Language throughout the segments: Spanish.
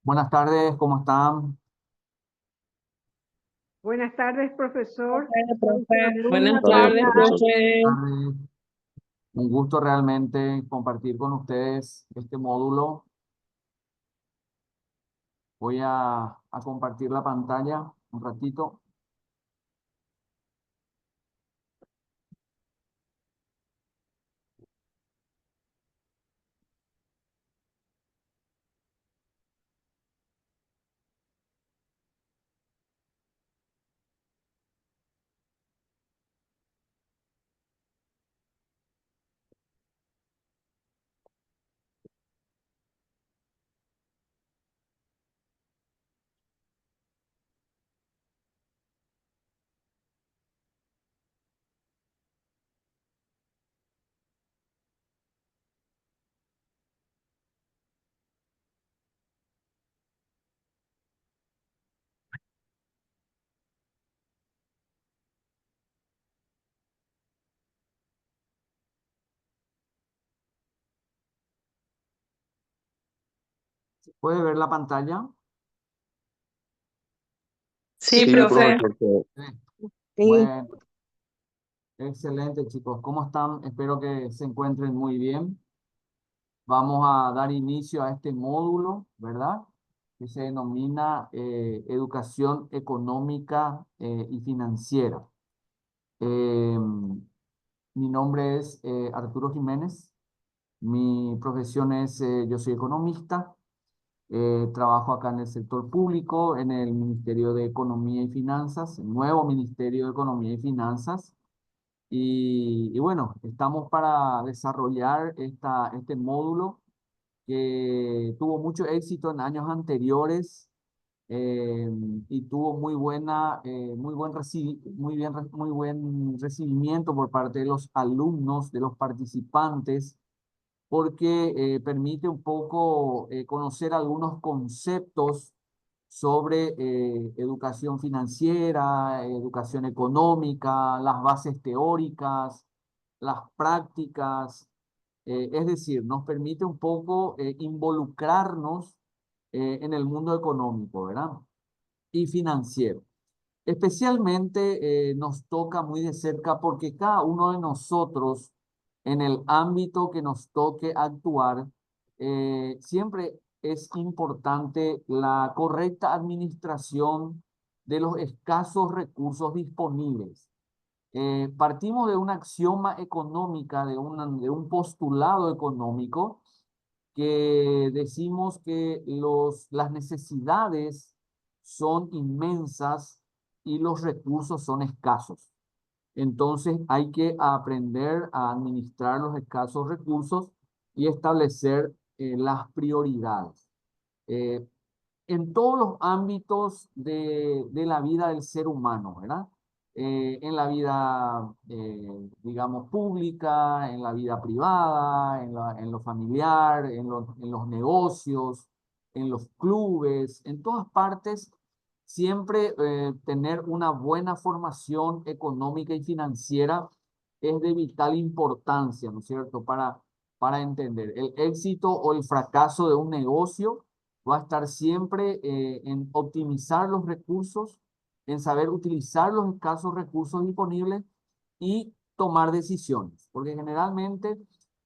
Buenas tardes, ¿cómo están? Buenas tardes, profesor. Tardes, Una profe. muy Buenas amable tardes, Buenas profe. tardes. Un gusto realmente compartir con ustedes este módulo. Voy a compartir la pantalla un ratito. ¿Puede ver la pantalla? Sí, Sí, profe. profe. Sí. Sí. Bueno, excelente, chicos. ¿Cómo están? Espero que se encuentren muy bien. Vamos a dar inicio a este módulo, ¿verdad? Que se denomina Educación Económica y Financiera. Mi nombre es Arturo Jiménez. Mi profesión es, yo soy economista. Trabajo acá en el sector público, en el Ministerio de Economía y Finanzas, el nuevo Ministerio de Economía y Finanzas. Y bueno, estamos para desarrollar este módulo que tuvo mucho éxito en años anteriores, eh, y tuvo muy buen recibimiento por parte de los alumnos, de los participantes, porque permite un poco conocer algunos conceptos sobre educación financiera, educación económica, las bases teóricas, las prácticas. Es decir, nos permite un poco involucrarnos en el mundo económico, ¿verdad? Y financiero. Especialmente nos toca muy de cerca porque cada uno de nosotros, en el ámbito que nos toque actuar, siempre es importante la correcta administración de los escasos recursos disponibles. Partimos de una axioma económica, de un postulado económico que decimos que las necesidades son inmensas y los recursos son escasos. Entonces hay que aprender a administrar los escasos recursos y establecer las prioridades. Eh, en todos los ámbitos de la vida del ser humano, ¿verdad? En la vida, digamos, pública, en la vida privada, en lo familiar, en los negocios, en los clubes, en todas partes, siempre tener una buena formación económica y financiera es de vital importancia, ¿no es cierto? Para entender el éxito o el fracaso de un negocio va a estar siempre en optimizar los recursos, en saber utilizar los escasos recursos disponibles y tomar decisiones, porque generalmente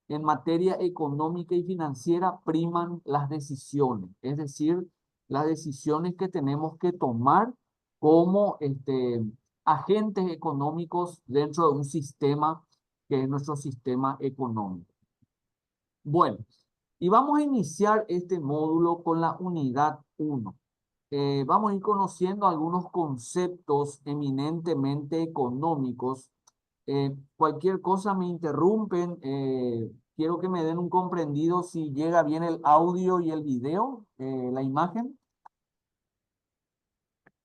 en materia económica y financiera priman las decisiones, es decir, las decisiones que tenemos que tomar como agentes económicos dentro de un sistema que es nuestro sistema económico. Bueno, y vamos a iniciar este módulo con la unidad 1. Vamos a ir conociendo algunos conceptos eminentemente económicos. Cualquier cosa me interrumpen. Quiero que me den un comprendido si llega bien el audio y el video, la imagen.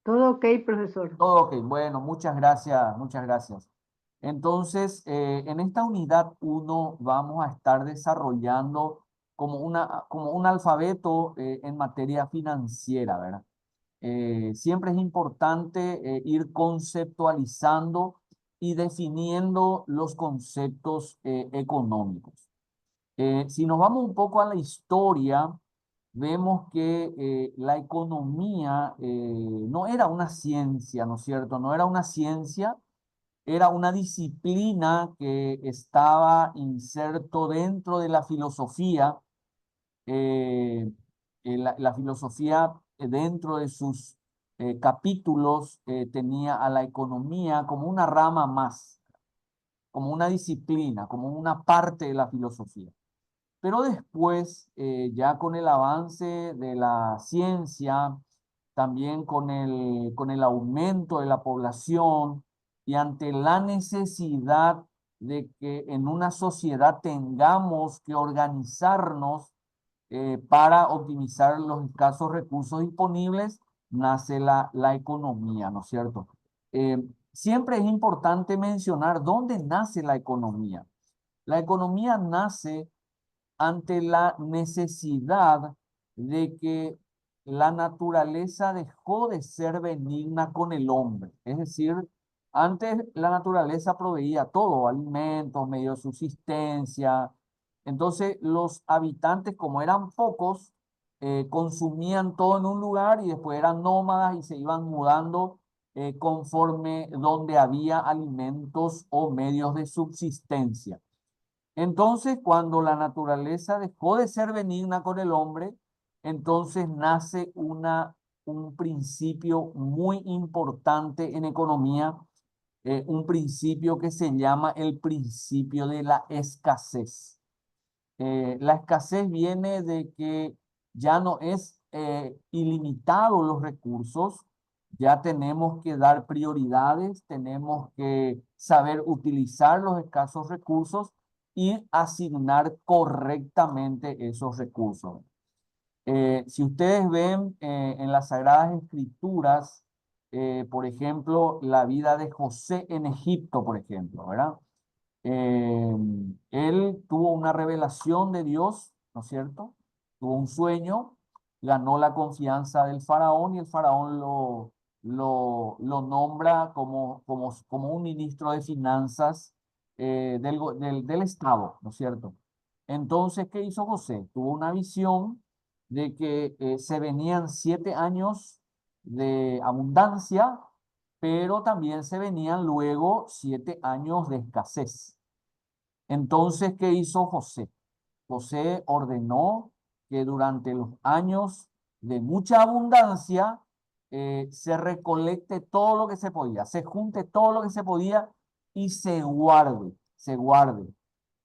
Todo ok, profesor. Todo ok, bueno, muchas gracias, muchas gracias. Entonces, en esta unidad 1 vamos a estar desarrollando como un alfabeto en materia financiera, ¿verdad? Siempre es importante ir conceptualizando y definiendo los conceptos económicos. Si nos vamos un poco a la historia, vemos que la economía no era una ciencia, ¿no es cierto? No era una ciencia, era una disciplina que estaba inserto dentro de la filosofía. La filosofía dentro de sus capítulos tenía a la economía como una rama más, como una disciplina, como una parte de la filosofía. Pero después, ya con el avance de la ciencia, también con el aumento de la población y ante la necesidad de que en una sociedad tengamos que organizarnos para optimizar los escasos recursos disponibles, nace la economía, ¿no es cierto? Siempre es importante mencionar dónde nace la economía. La economía nace ante la necesidad de que la naturaleza dejó de ser benigna con el hombre. Es decir, antes la naturaleza proveía todo, alimentos, medios de subsistencia. Entonces los habitantes, como eran pocos, consumían todo en un lugar y después eran nómadas y se iban mudando conforme donde había alimentos o medios de subsistencia. Entonces, cuando la naturaleza dejó de ser benigna con el hombre, entonces nace un principio muy importante en economía, un principio que se llama el principio de la escasez. La escasez viene de que ya no es ilimitado los recursos, ya tenemos que dar prioridades, tenemos que saber utilizar los escasos recursos y asignar correctamente esos recursos. Si ustedes ven en las Sagradas Escrituras, por ejemplo, la vida de José en Egipto, por ejemplo, ¿verdad? Eh, Él tuvo una revelación de Dios, ¿no es cierto? Tuvo un sueño, ganó la confianza del faraón y el faraón lo nombra como un ministro de finanzas del Estado, ¿no es cierto? Entonces, ¿qué hizo José? Tuvo una visión de que se venían 7 años de abundancia, pero también se venían luego 7 años de escasez. Entonces, ¿qué hizo José? José ordenó que durante los años de mucha abundancia se recolecte todo lo que se podía, se junte todo lo que se podía y se guarde, se guarde.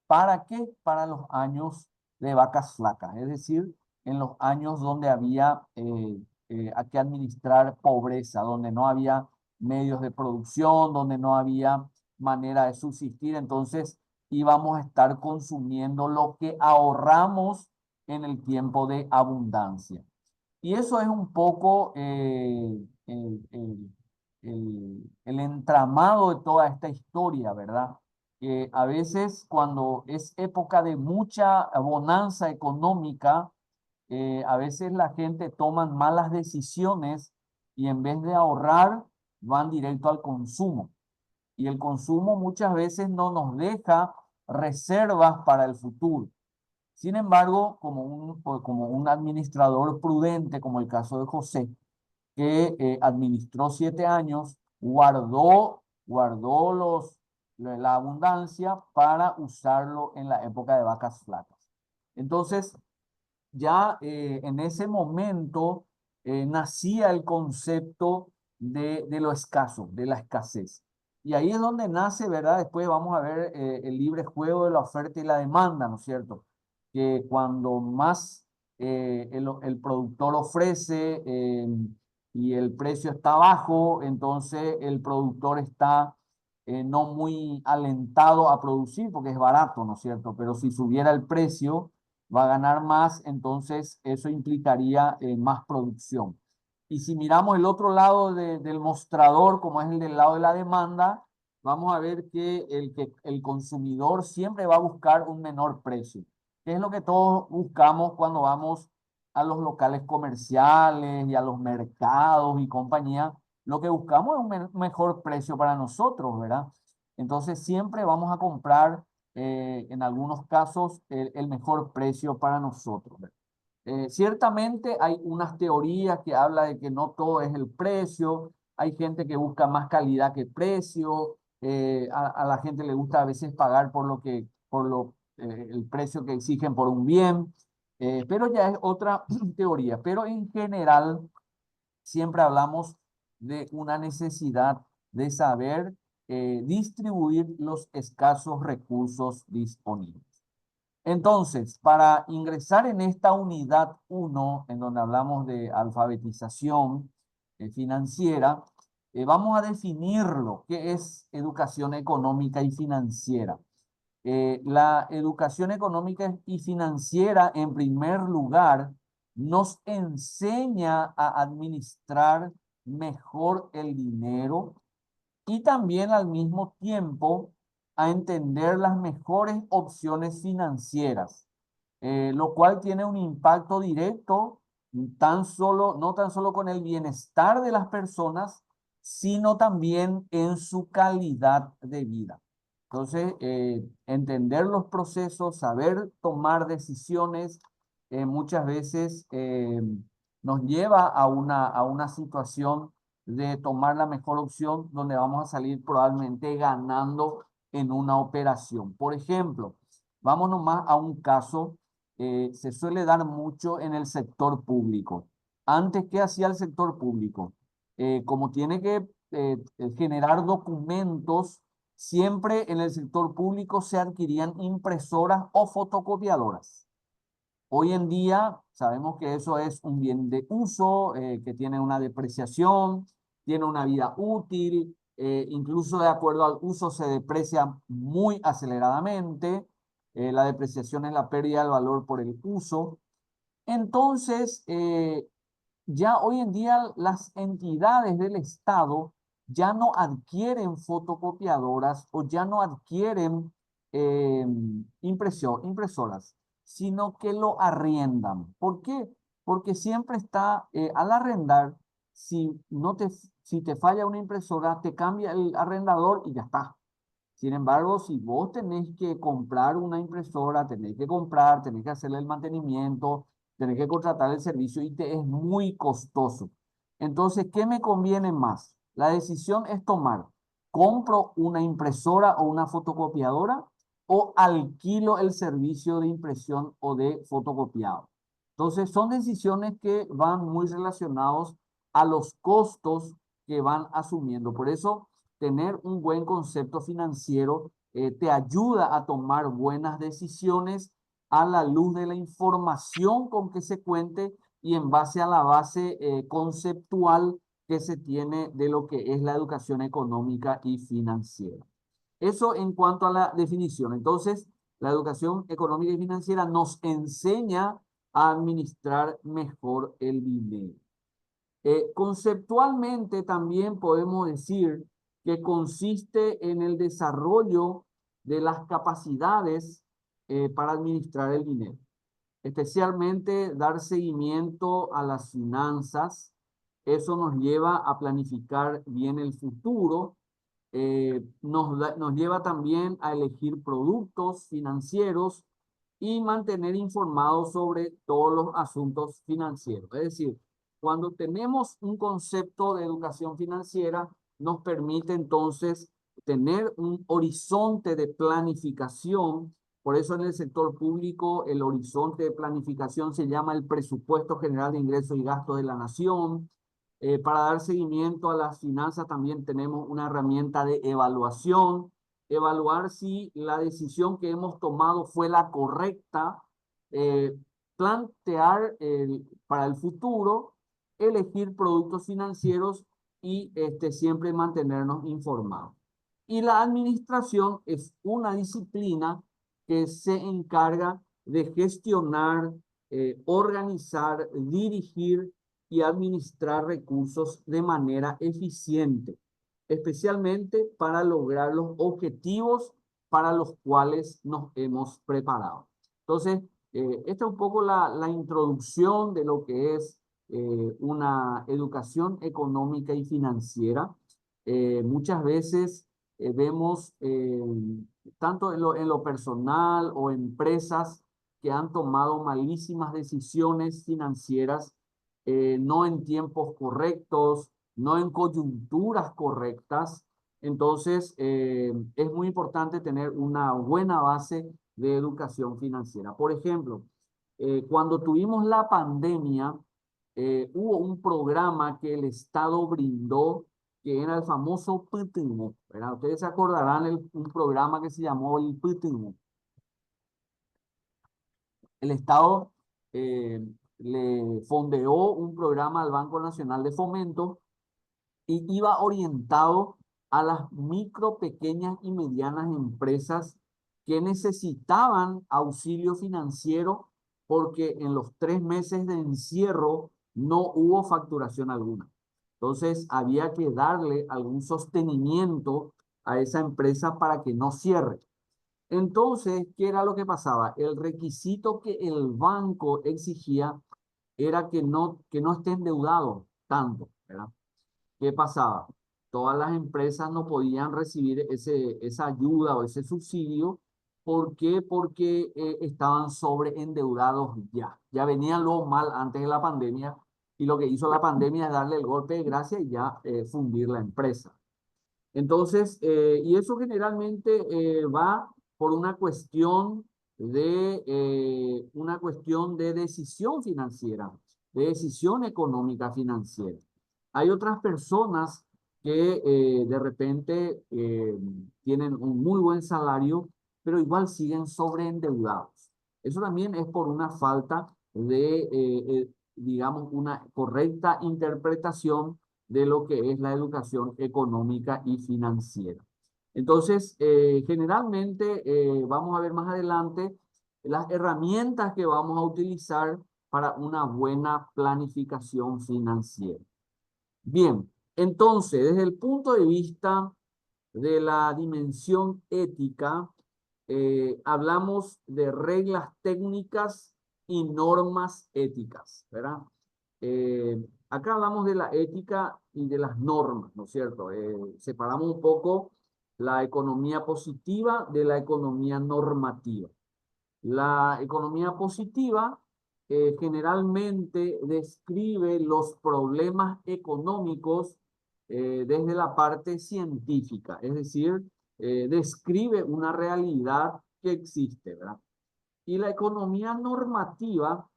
¿Para qué? Para los años de vacas flacas, es decir, en los años donde había que administrar pobreza, donde no había medios de producción, donde no había manera de subsistir, entonces íbamos a estar consumiendo lo que ahorramos en el tiempo de abundancia. Y eso es un poco el entramado de toda esta historia, ¿verdad? Que a veces cuando es época de mucha bonanza económica, a veces la gente toma malas decisiones y en vez de ahorrar, van directo al consumo. Y el consumo muchas veces no nos deja reservas para el futuro. Sin embargo, como un administrador prudente, como el caso de José, que administró 7 años, guardó la abundancia para usarlo en la época de vacas flacas. Entonces, ya en ese momento nacía el concepto de lo escaso, de la escasez. Y ahí es donde nace, ¿verdad? Después vamos a ver el libre juego de la oferta y la demanda, ¿no es cierto? Que cuando más el productor ofrece y el precio está bajo, entonces el productor está no muy alentado a producir porque es barato, ¿no es cierto? Pero si subiera el precio va a ganar más, entonces eso implicaría más producción. Y si miramos el otro lado del mostrador, como es el del lado de la demanda, vamos a ver que el consumidor siempre va a buscar un menor precio, que es lo que todos buscamos cuando vamos a los locales comerciales y a los mercados y compañía. Lo que buscamos es un mejor precio para nosotros, ¿verdad? Entonces siempre vamos a comprar en algunos casos el mejor precio para nosotros, ¿verdad? Ciertamente hay unas teorías que hablan de que no todo es el precio, hay gente que busca más calidad que precio, a la gente le gusta a veces pagar el precio que exigen por un bien, pero ya es otra teoría. Pero en general siempre hablamos de una necesidad de saber distribuir los escasos recursos disponibles. Entonces, para ingresar en esta unidad 1, en donde hablamos de alfabetización financiera, vamos a definirlo, qué es educación económica y financiera. La educación económica y financiera, en primer lugar, nos enseña a administrar mejor el dinero y también al mismo tiempo a entender las mejores opciones financieras, lo cual tiene un impacto directo no tan solo con el bienestar de las personas, sino también en su calidad de vida. Entonces, entender los procesos, saber tomar decisiones, muchas veces nos lleva a una situación de tomar la mejor opción donde vamos a salir probablemente ganando en una operación. Por ejemplo, vámonos más a un caso, se suele dar mucho en el sector público. Antes, ¿qué hacía el sector público? Como tiene que generar documentos, siempre en el sector público se adquirían impresoras o fotocopiadoras. Hoy en día sabemos que eso es un bien de uso, que tiene una depreciación, tiene una vida útil, incluso de acuerdo al uso se deprecia muy aceleradamente. La depreciación es la pérdida del valor por el uso. Entonces, ya hoy en día las entidades del Estado ya no adquieren fotocopiadoras o ya no adquieren impresoras, sino que lo arriendan. ¿Por qué? Porque siempre está al arrendar, si te falla una impresora, te cambia el arrendador y ya está. Sin embargo, si vos tenés que comprar una impresora, tenés que hacerle el mantenimiento, tenés que contratar el servicio y te es muy costoso. Entonces, ¿qué me conviene más? La decisión es tomar, ¿compro una impresora o una fotocopiadora o alquilo el servicio de impresión o de fotocopiado? Entonces, son decisiones que van muy relacionados a los costos que van asumiendo. Por eso, tener un buen concepto financiero te ayuda a tomar buenas decisiones a la luz de la información con que se cuente y en base a la base conceptual que se tiene de lo que es la educación económica y financiera. Eso en cuanto a la definición. Entonces, la educación económica y financiera nos enseña a administrar mejor el dinero. Conceptualmente también podemos decir que consiste en el desarrollo de las capacidades para administrar el dinero, especialmente dar seguimiento a las finanzas. Eso nos lleva a planificar bien el futuro, nos lleva también a elegir productos financieros y mantener informados sobre todos los asuntos financieros. Es decir, cuando tenemos un concepto de educación financiera, nos permite entonces tener un horizonte de planificación. Por eso en el sector público el horizonte de planificación se llama el presupuesto general de ingresos y gastos de la nación. Para dar seguimiento a las finanzas también tenemos una herramienta de evaluación, evaluar si la decisión que hemos tomado fue la correcta, plantear para el futuro, elegir productos financieros y siempre mantenernos informados. Y la administración es una disciplina que se encarga de gestionar, organizar, dirigir y administrar recursos de manera eficiente, especialmente para lograr los objetivos para los cuales nos hemos preparado. Entonces, esta es un poco la introducción de lo que es una educación económica y financiera. Muchas veces vemos, tanto en lo personal o empresas, que han tomado malísimas decisiones financieras, no en tiempos correctos, no en coyunturas correctas. Entonces, es muy importante tener una buena base de educación financiera. Por ejemplo, cuando tuvimos la pandemia, hubo un programa que el Estado brindó, que era el famoso PTU, ¿verdad? Ustedes se acordarán un programa que se llamó el PTU. El Estado le fondeó un programa al Banco Nacional de Fomento y iba orientado a las micro, pequeñas y medianas empresas que necesitaban auxilio financiero porque en los 3 meses de encierro no hubo facturación alguna. Entonces había que darle algún sostenimiento a esa empresa para que no cierre. Entonces, ¿qué era lo que pasaba? El requisito que el banco exigía era que no esté endeudado tanto, ¿verdad? ¿Qué pasaba? Todas las empresas no podían recibir esa ayuda o ese subsidio. ¿Por qué? Porque estaban sobreendeudados ya. Ya venían lo mal antes de la pandemia y lo que hizo la pandemia es darle el golpe de gracia y ya fundir la empresa. Entonces, y eso generalmente va por una cuestión de decisión financiera, de decisión económica financiera. Hay otras personas que de repente tienen un muy buen salario, pero igual siguen sobreendeudados. Eso también es por una falta de, digamos, una correcta interpretación de lo que es la educación económica y financiera. Entonces, generalmente vamos a ver más adelante las herramientas que vamos a utilizar para una buena planificación financiera. Bien, entonces, desde el punto de vista de la dimensión ética, hablamos de reglas técnicas y normas éticas, ¿verdad? Acá hablamos de la ética y de las normas, ¿no es cierto? Separamos un poco la economía positiva de la economía normativa. La economía positiva generalmente describe los problemas económicos desde la parte científica, es decir, describe una realidad que existe, ¿verdad? Y la economía normativa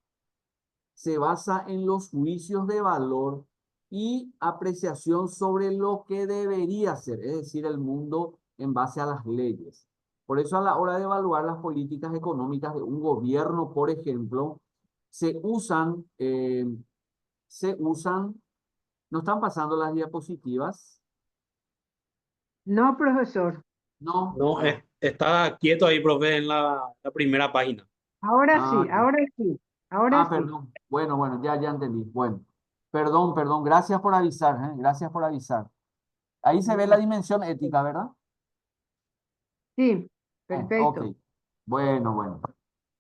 se basa en los juicios de valor y apreciación sobre lo que debería ser, es decir, el mundo en base a las leyes. Por eso a la hora de evaluar las políticas económicas de un gobierno, por ejemplo, se usan, ¿no están pasando las diapositivas? No, profesor. No. No, está quieto ahí, profe, en la primera página. Ahora Ah, sí, ahora sí, ahora sí. perdón. Bueno, ya entendí. Bueno, perdón. Gracias por avisar, ¿eh? Gracias por avisar. Ahí se ve la No, dimensión ética, ¿verdad? sí, Ok. perfecto. Bueno.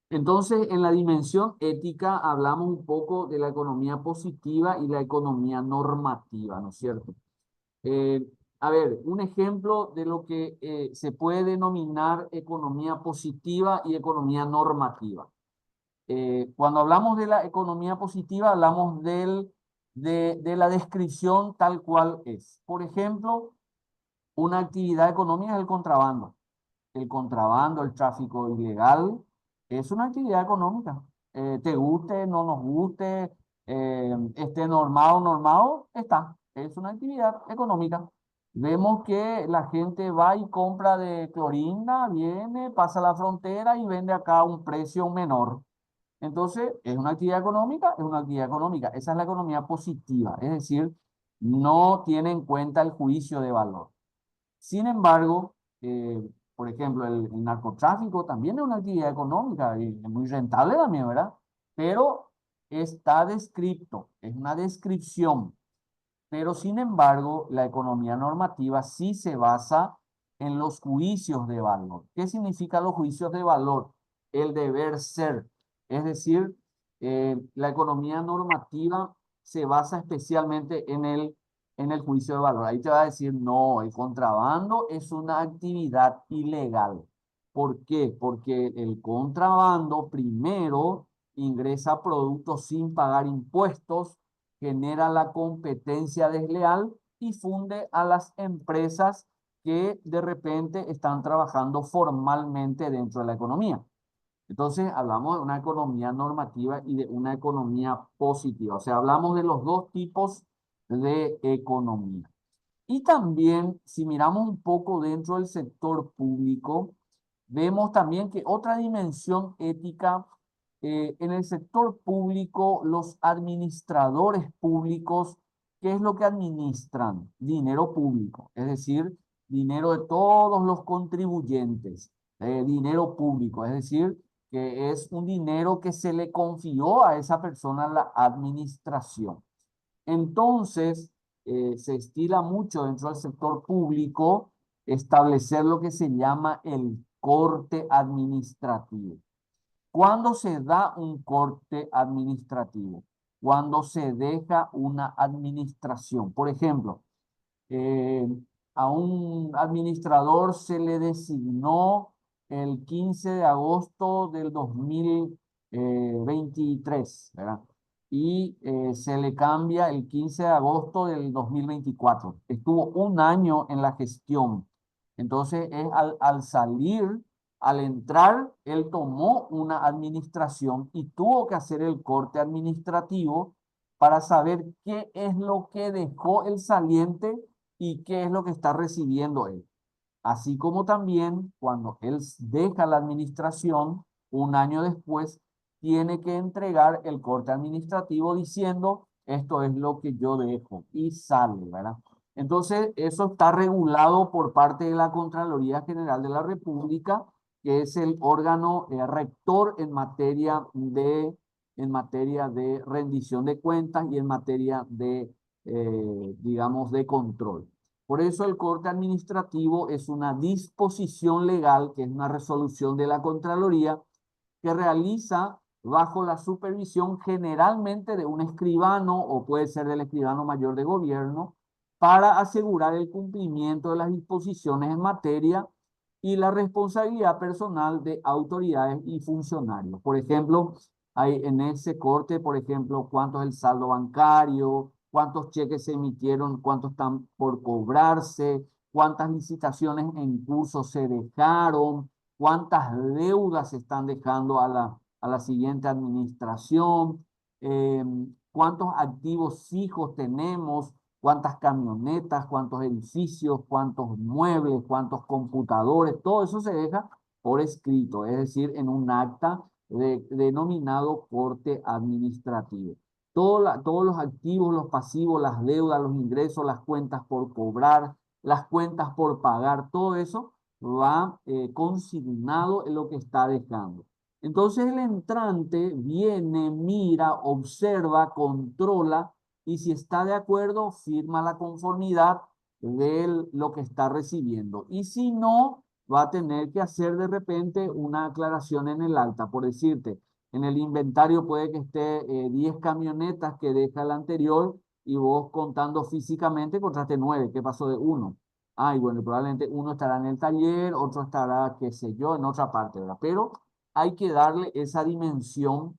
Entonces, en la dimensión ética hablamos un poco de la economía positiva y la economía normativa, ¿no es cierto? Eh, a ver, un ejemplo de lo que se puede denominar economía positiva y economía normativa. Cuando hablamos de la economía positiva, hablamos de la descripción tal cual es. Por ejemplo, una actividad económica es el contrabando. El contrabando, el tráfico ilegal, es una actividad económica. Te guste, no nos guste, esté normado, normado, está. Es una actividad económica. Vemos que la gente va y compra de Clorinda, viene, pasa la frontera y vende acá a un precio menor. Entonces, ¿es una actividad económica? Es una actividad económica. Esa es la economía positiva, es decir, no tiene en cuenta el juicio de valor. Sin embargo, por ejemplo, el narcotráfico también es una actividad económica y es muy rentable también, ¿verdad? Pero está descrito, es una descripción. Pero sin embargo, la economía normativa sí se basa en los juicios de valor. ¿Qué significan los juicios de valor? El deber ser. Es decir, la economía normativa se basa especialmente en el juicio de valor. Ahí te va a decir, no, el contrabando es una actividad ilegal. ¿Por qué? Porque el contrabando primero ingresa productos sin pagar impuestos, genera la competencia desleal y funde a las empresas que de repente están trabajando formalmente dentro de la economía. Entonces, hablamos de una economía normativa y de una economía positiva. O sea, hablamos de los dos tipos de economía. Y también, si miramos un poco dentro del sector público, vemos también que otra dimensión ética, en el sector público, los administradores públicos, ¿qué es lo que administran? Dinero público, es decir, dinero de todos los contribuyentes, dinero público, es decir, que es un dinero que se le confió a esa persona la administración. Entonces, se estila mucho dentro del sector público establecer lo que se llama el corte administrativo. ¿Cuándo se da un corte administrativo? Cuando se deja una administración. Por ejemplo, eh, a un administrador se le designó el 15 de agosto del 2023, ¿verdad? Y se le cambia el 15 de agosto del 2024. Estuvo un año en la gestión. Entonces, al salir, al entrar, él tomó una administración y tuvo que hacer el corte administrativo para saber qué es lo que dejó el saliente y qué es lo que está recibiendo él. Así como también cuando él deja la administración, un año después, tiene que entregar el corte administrativo diciendo, esto es lo que yo dejo, y sale, ¿verdad? Entonces, eso está regulado por parte de la Contraloría General de la República, que es el órgano rector en materia de rendición de cuentas y en materia de, digamos, de control. Por eso el corte administrativo es una disposición legal, que es una resolución de la Contraloría, que realiza bajo la supervisión generalmente de un escribano o puede ser del escribano mayor de gobierno, para asegurar el cumplimiento de las disposiciones en materia y la responsabilidad personal de autoridades y funcionarios. Por ejemplo, hay en ese corte, por ejemplo, cuánto es el saldo bancario, cuántos cheques se emitieron, cuántos están por cobrarse, cuántas licitaciones en curso se dejaron, cuántas deudas se están dejando a la siguiente administración, cuántos activos fijos tenemos, cuántas camionetas, cuántos edificios, cuántos muebles, cuántos computadores, todo eso se deja por escrito, es decir, en un acta denominado corte administrativo. Todos los activos, los pasivos, las deudas, los ingresos, las cuentas por cobrar, las cuentas por pagar, todo eso va consignado en lo que está dejando. Entonces el entrante viene, mira, observa, controla y si está de acuerdo, firma la conformidad de lo que está recibiendo. Y si no, va a tener que hacer de repente una aclaración en el acta. Por decirte, en el inventario puede que esté 10 camionetas que deja el anterior y vos contando físicamente encontraste 9. ¿Qué pasó de uno? Ah, y bueno, probablemente uno estará en el taller, otro estará, qué sé yo, en otra parte, ¿verdad? Pero hay que darle esa dimensión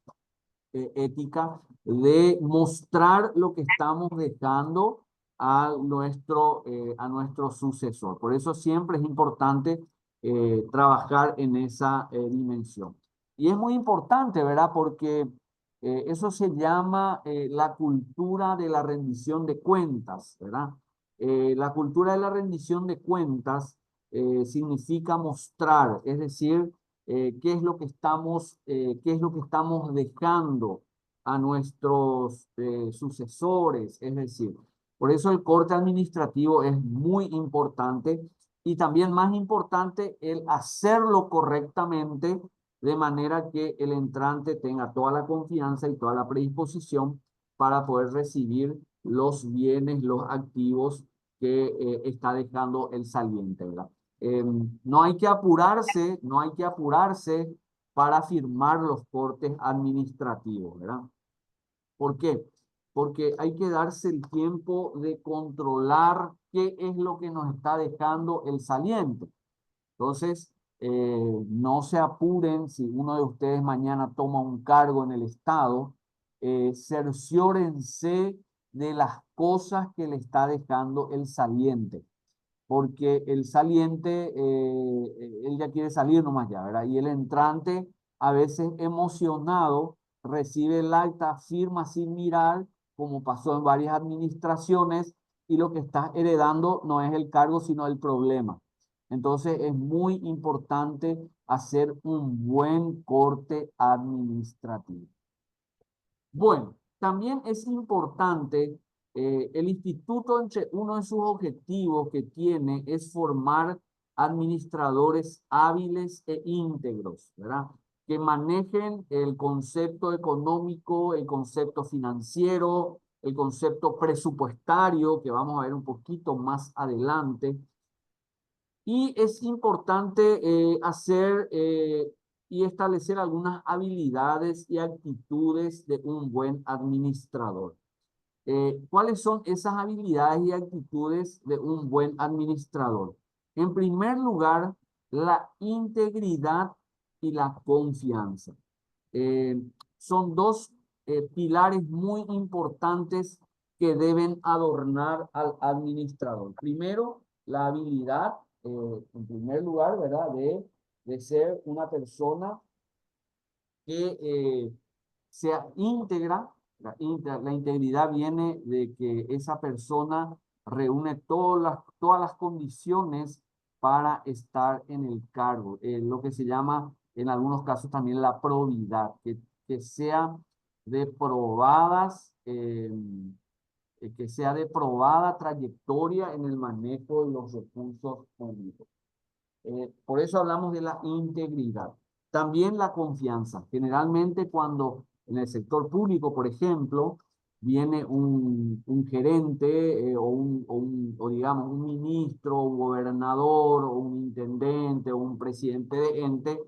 ética de mostrar lo que estamos dejando a nuestro sucesor. Por eso siempre es importante trabajar en esa dimensión. Y es muy importante, ¿verdad? Porque eso se llama la cultura de la rendición de cuentas, ¿verdad? La cultura de la rendición de cuentas significa mostrar, es decir, qué es lo que estamos dejando a nuestros sucesores, es decir, por eso el corte administrativo es muy importante y también más importante el hacerlo correctamente de manera que el entrante tenga toda la confianza y toda la predisposición para poder recibir los bienes, los activos que está dejando el saliente, ¿verdad? No hay que apurarse, no hay que apurarse para firmar los cortes administrativos, ¿verdad? ¿Por qué? Porque hay que darse el tiempo de controlar qué es lo que nos está dejando el saliente. Entonces, no se apuren si uno de ustedes mañana toma un cargo en el Estado, cerciórense de las cosas que le está dejando el saliente, porque el saliente, él ya quiere salir nomás ya, ¿verdad? Y el entrante, a veces emocionado, recibe el acta, firma sin mirar, como pasó en varias administraciones, y lo que está heredando no es el cargo, sino el problema. Entonces es muy importante hacer un buen corte administrativo. Bueno, también es importante, el instituto, entre uno de sus objetivos que tiene es formar administradores hábiles e íntegros, ¿verdad? Que manejen el concepto económico, el concepto financiero, el concepto presupuestario, que vamos a ver un poquito más adelante. Y es importante hacer y establecer algunas habilidades y actitudes de un buen administrador. ¿Cuáles son esas habilidades y actitudes de un buen administrador? En primer lugar, la integridad y la confianza. Eh, Son dos pilares muy importantes que deben adornar al administrador. Primero, la habilidad, en primer lugar, ¿verdad? De ser una persona que sea íntegra. La integridad viene de que esa persona reúne todas las condiciones para estar en el cargo. Lo que se llama en algunos casos también la probidad, que sea de probadas, que sea de probada trayectoria en el manejo de los recursos públicos. Por eso hablamos de la integridad. También la confianza. Generalmente cuando en el sector público, por ejemplo, viene un gerente o digamos un ministro, un gobernador o un intendente o un presidente de ente,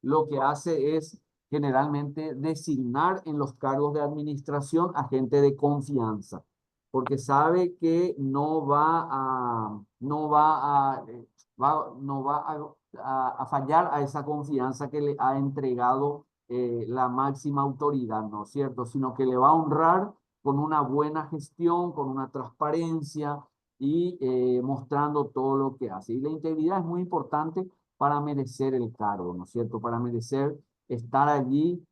lo que hace es generalmente designar en los cargos de administración a gente de confianza, porque sabe que no va a fallar a esa confianza que le ha entregado la máxima autoridad, ¿no es cierto? Sino que le va a honrar con una buena gestión, con una transparencia y mostrando todo lo que hace. Y la integridad es muy importante para merecer el cargo, ¿no es cierto? Para merecer estar allí.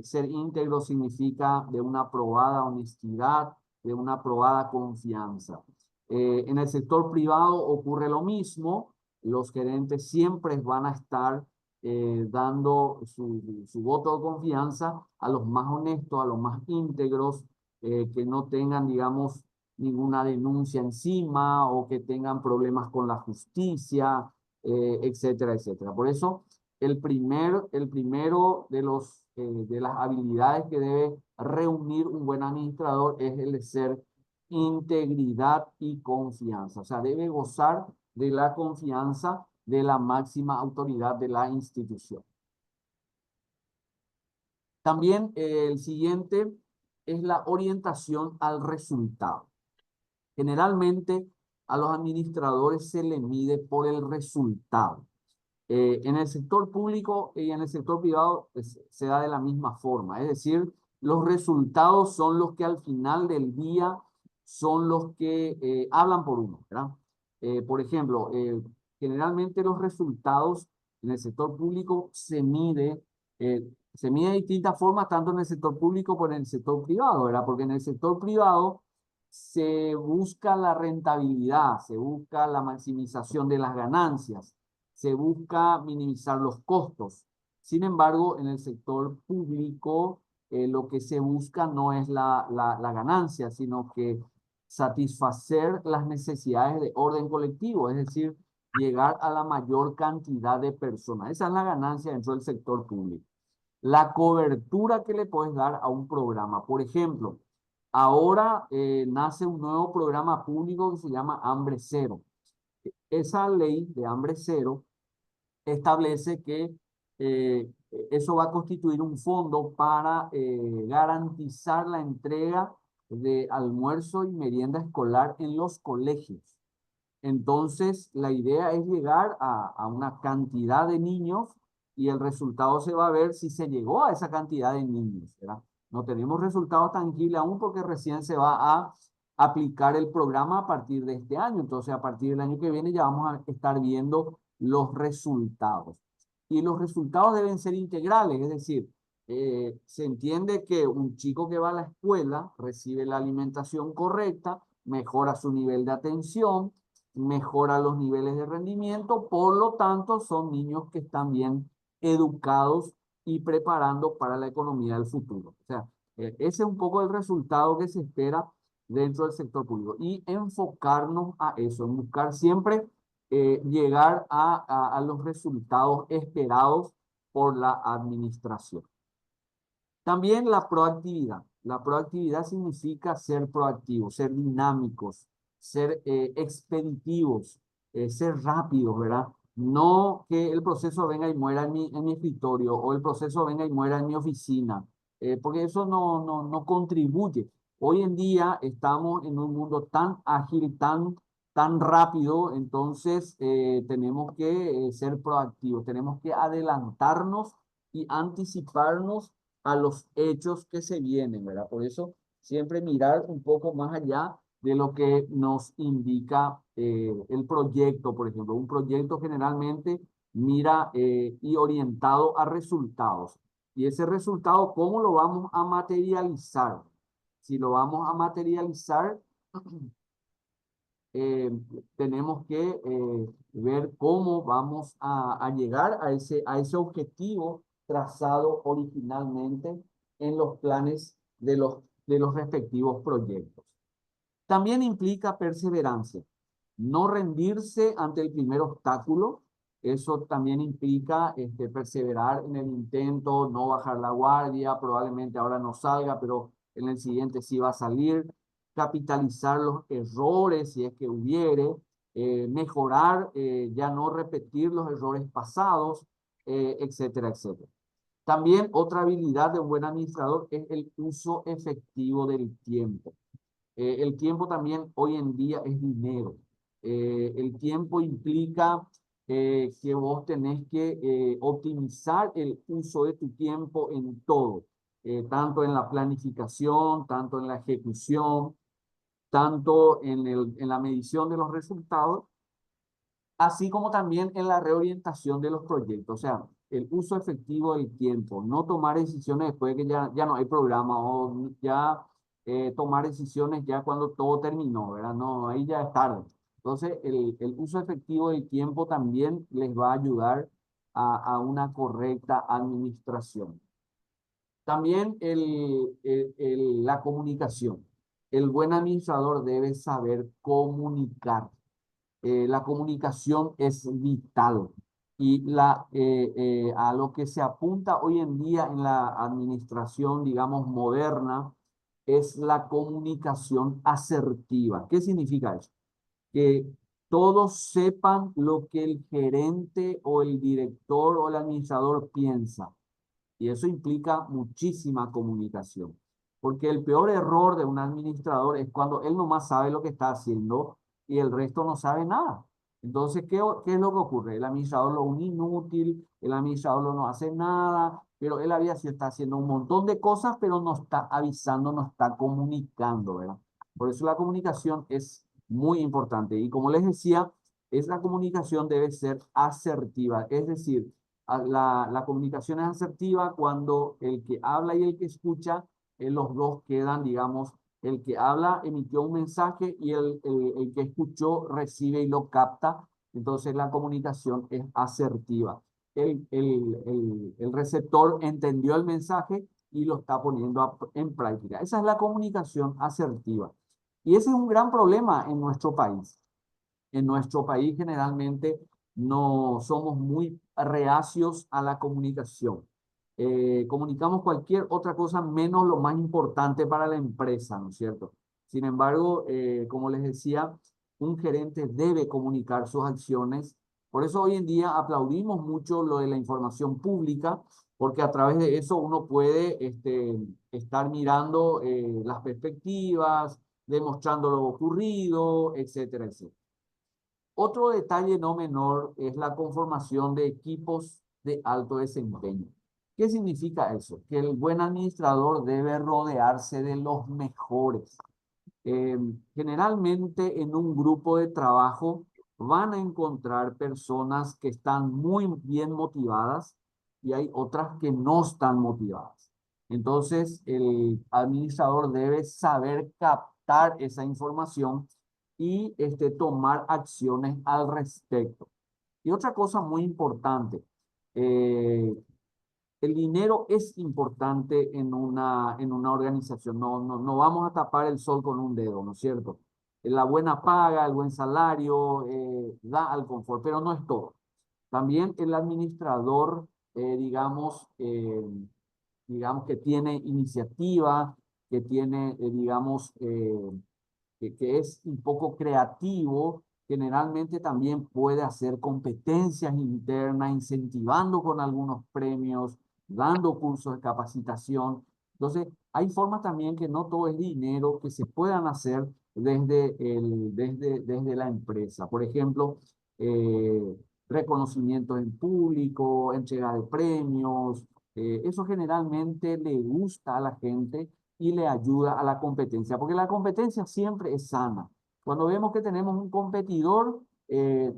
Ser íntegro significa de una probada honestidad, de una probada confianza. En el sector privado ocurre lo mismo. Los gerentes siempre van a estar dando su voto de confianza a los más honestos, a los más íntegros, que no tengan, digamos, ninguna denuncia encima o que tengan problemas con la justicia, etcétera, etcétera. Por eso, el primero de las habilidades que debe reunir un buen administrador es el de ser integridad y confianza. O sea, debe gozar de la confianza de la máxima autoridad de la institución. También el siguiente es la orientación al resultado. Generalmente a los administradores se le mide por el resultado. En el sector público y en el sector privado se da de la misma forma. Es decir, los resultados son los que al final del día son los que hablan por uno, ¿verdad? Por ejemplo, generalmente los resultados en el sector público se mide de distintas formas, tanto en el sector público como en el sector privado, ¿verdad? Porque en el sector privado se busca la rentabilidad, se busca la maximización de las ganancias, se busca minimizar los costos. Sin embargo, en el sector público, lo que se busca no es la ganancia, sino que satisfacer las necesidades de orden colectivo, es decir, llegar a la mayor cantidad de personas. Esa es la ganancia dentro del sector público. La cobertura que le puedes dar a un programa. Por ejemplo, ahora nace un nuevo programa público que se llama Hambre Cero. Esa ley de Hambre Cero establece que eso va a constituir un fondo para garantizar la entrega de almuerzo y merienda escolar en los colegios. Entonces, la idea es llegar a una cantidad de niños y el resultado se va a ver si se llegó a esa cantidad de niños, ¿verdad? No tenemos resultados tangibles aún porque recién se va a aplicar el programa a partir de este año. Entonces, a partir del año que viene ya vamos a estar viendo los resultados. Y los resultados deben ser integrales, es decir, se entiende que un chico que va a la escuela recibe la alimentación correcta, mejora su nivel de atención, mejora los niveles de rendimiento, por lo tanto son niños que están bien educados y preparando para la economía del futuro. O sea, ese es un poco el resultado que se espera dentro del sector público y enfocarnos a eso, en buscar siempre llegar a los resultados esperados por la administración. También la proactividad. La proactividad significa ser proactivos, ser dinámicos, ser expeditivos, ser rápidos, ¿verdad? No que el proceso venga y muera en mi escritorio o el proceso venga y muera en mi oficina, porque eso no contribuye. Hoy en día estamos en un mundo tan ágil, tan rápido, entonces tenemos que ser proactivos, tenemos que adelantarnos y anticiparnos a los hechos que se vienen, ¿verdad? Por eso siempre mirar un poco más allá de lo que nos indica el proyecto, por ejemplo. Un proyecto generalmente mira y orientado a resultados. Y ese resultado, ¿cómo lo vamos a materializar? Si lo vamos a materializar, eh, tenemos que ver cómo vamos a llegar a ese objetivo trazado originalmente en los planes de los respectivos proyectos. También implica perseverancia, no rendirse ante el primer obstáculo. Eso también implica perseverar en el intento, no bajar la guardia, probablemente ahora no salga, pero en el siguiente sí va a salir, capitalizar los errores si es que hubiere, mejorar, ya no repetir los errores pasados, etcétera, etcétera. También otra habilidad de un buen administrador es el uso efectivo del tiempo. El tiempo también hoy en día es dinero. El tiempo implica que vos tenés que optimizar el uso de tu tiempo en todo, tanto en la planificación, tanto en la ejecución, tanto en la medición de los resultados, así como también en la reorientación de los proyectos. O sea, el uso efectivo del tiempo, no tomar decisiones después de que ya no hay programa o ya tomar decisiones ya cuando todo terminó, ¿verdad? No, ahí ya es tarde. Entonces, el uso efectivo del tiempo también les va a ayudar a una correcta administración. También la comunicación. El buen administrador debe saber comunicar. La comunicación es vital y a lo que se apunta hoy en día en la administración, digamos, moderna, es la comunicación asertiva. ¿Qué significa eso? Que todos sepan lo que el gerente o el director o el administrador piensa. Y eso implica muchísima comunicación. Porque el peor error de un administrador es cuando él nomás sabe lo que está haciendo y el resto no sabe nada. Entonces, ¿qué es lo que ocurre? El administrador lo un inútil, el administrador no hace nada, pero él había sí está haciendo un montón de cosas, pero no está avisando, no está comunicando, ¿verdad? Por eso la comunicación es muy importante. Y como les decía, esa comunicación debe ser asertiva, es decir, la comunicación es asertiva cuando el que habla y el que escucha, los dos quedan, digamos, el que habla emitió un mensaje y el que escuchó recibe y lo capta. Entonces la comunicación es asertiva. El receptor entendió el mensaje y lo está poniendo en práctica. Esa es la comunicación asertiva. Y ese es un gran problema en nuestro país. En nuestro país generalmente no somos muy reacios a la comunicación. Comunicamos cualquier otra cosa menos lo más importante para la empresa, ¿no es cierto? Sin embargo, como les decía, un gerente debe comunicar sus acciones. Por eso hoy en día aplaudimos mucho lo de la información pública, porque a través de eso uno puede estar mirando las perspectivas, demostrando lo ocurrido, etcétera, etcétera. Otro detalle no menor es la conformación de equipos de alto desempeño. ¿Qué significa eso? Que el buen administrador debe rodearse de los mejores. Generalmente en un grupo de trabajo van a encontrar personas que están muy bien motivadas y hay otras que no están motivadas. Entonces, el administrador debe saber captar esa información y tomar acciones al respecto. Y otra cosa muy importante, eh, el dinero es importante en una organización. No vamos a tapar el sol con un dedo, ¿no es cierto? La buena paga, el buen salario, da al confort, pero no es todo. También el administrador, digamos que tiene iniciativa, que tiene, que es un poco creativo, generalmente también puede hacer competencias internas, incentivando con algunos premios, dando cursos de capacitación. Entonces, hay formas también que no todo es dinero, que se puedan hacer desde la empresa. Por ejemplo, eh, reconocimientos en público, entrega de premios. Eso generalmente le gusta a la gente y le ayuda a la competencia, porque la competencia siempre es sana. Cuando vemos que tenemos un competidor,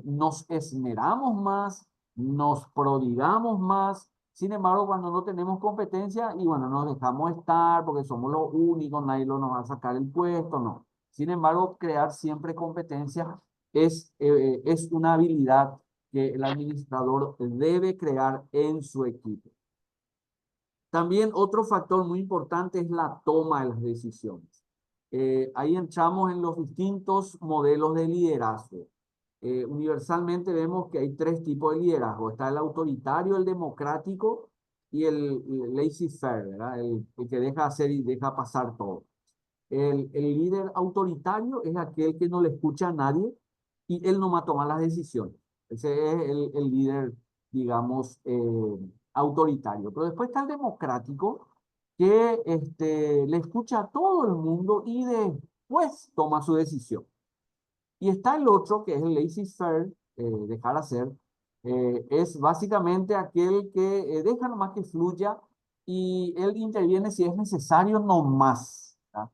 nos esmeramos más, nos prodigamos más. Sin embargo, cuando no tenemos competencia, y bueno, nos dejamos estar porque somos los únicos, nadie nos va a sacar el puesto, no. Sin embargo, crear siempre competencia es una habilidad que el administrador debe crear en su equipo. También otro factor muy importante es la toma de las decisiones. Ahí entramos en los distintos modelos de liderazgo. Universalmente vemos que hay tres tipos de liderazgo. Está el autoritario, el democrático y el laissez-faire, ¿verdad? El que deja hacer y deja pasar todo. El líder autoritario es aquel que no le escucha a nadie y él no va a tomar las decisiones. Ese es el líder, digamos, autoritario. Pero después está el democrático que le escucha a todo el mundo y después toma su decisión. Y está el otro que es el laissez-faire, dejar hacer. Es básicamente aquel que deja nomás que fluya y él interviene si es necesario nomás. ¿Tá?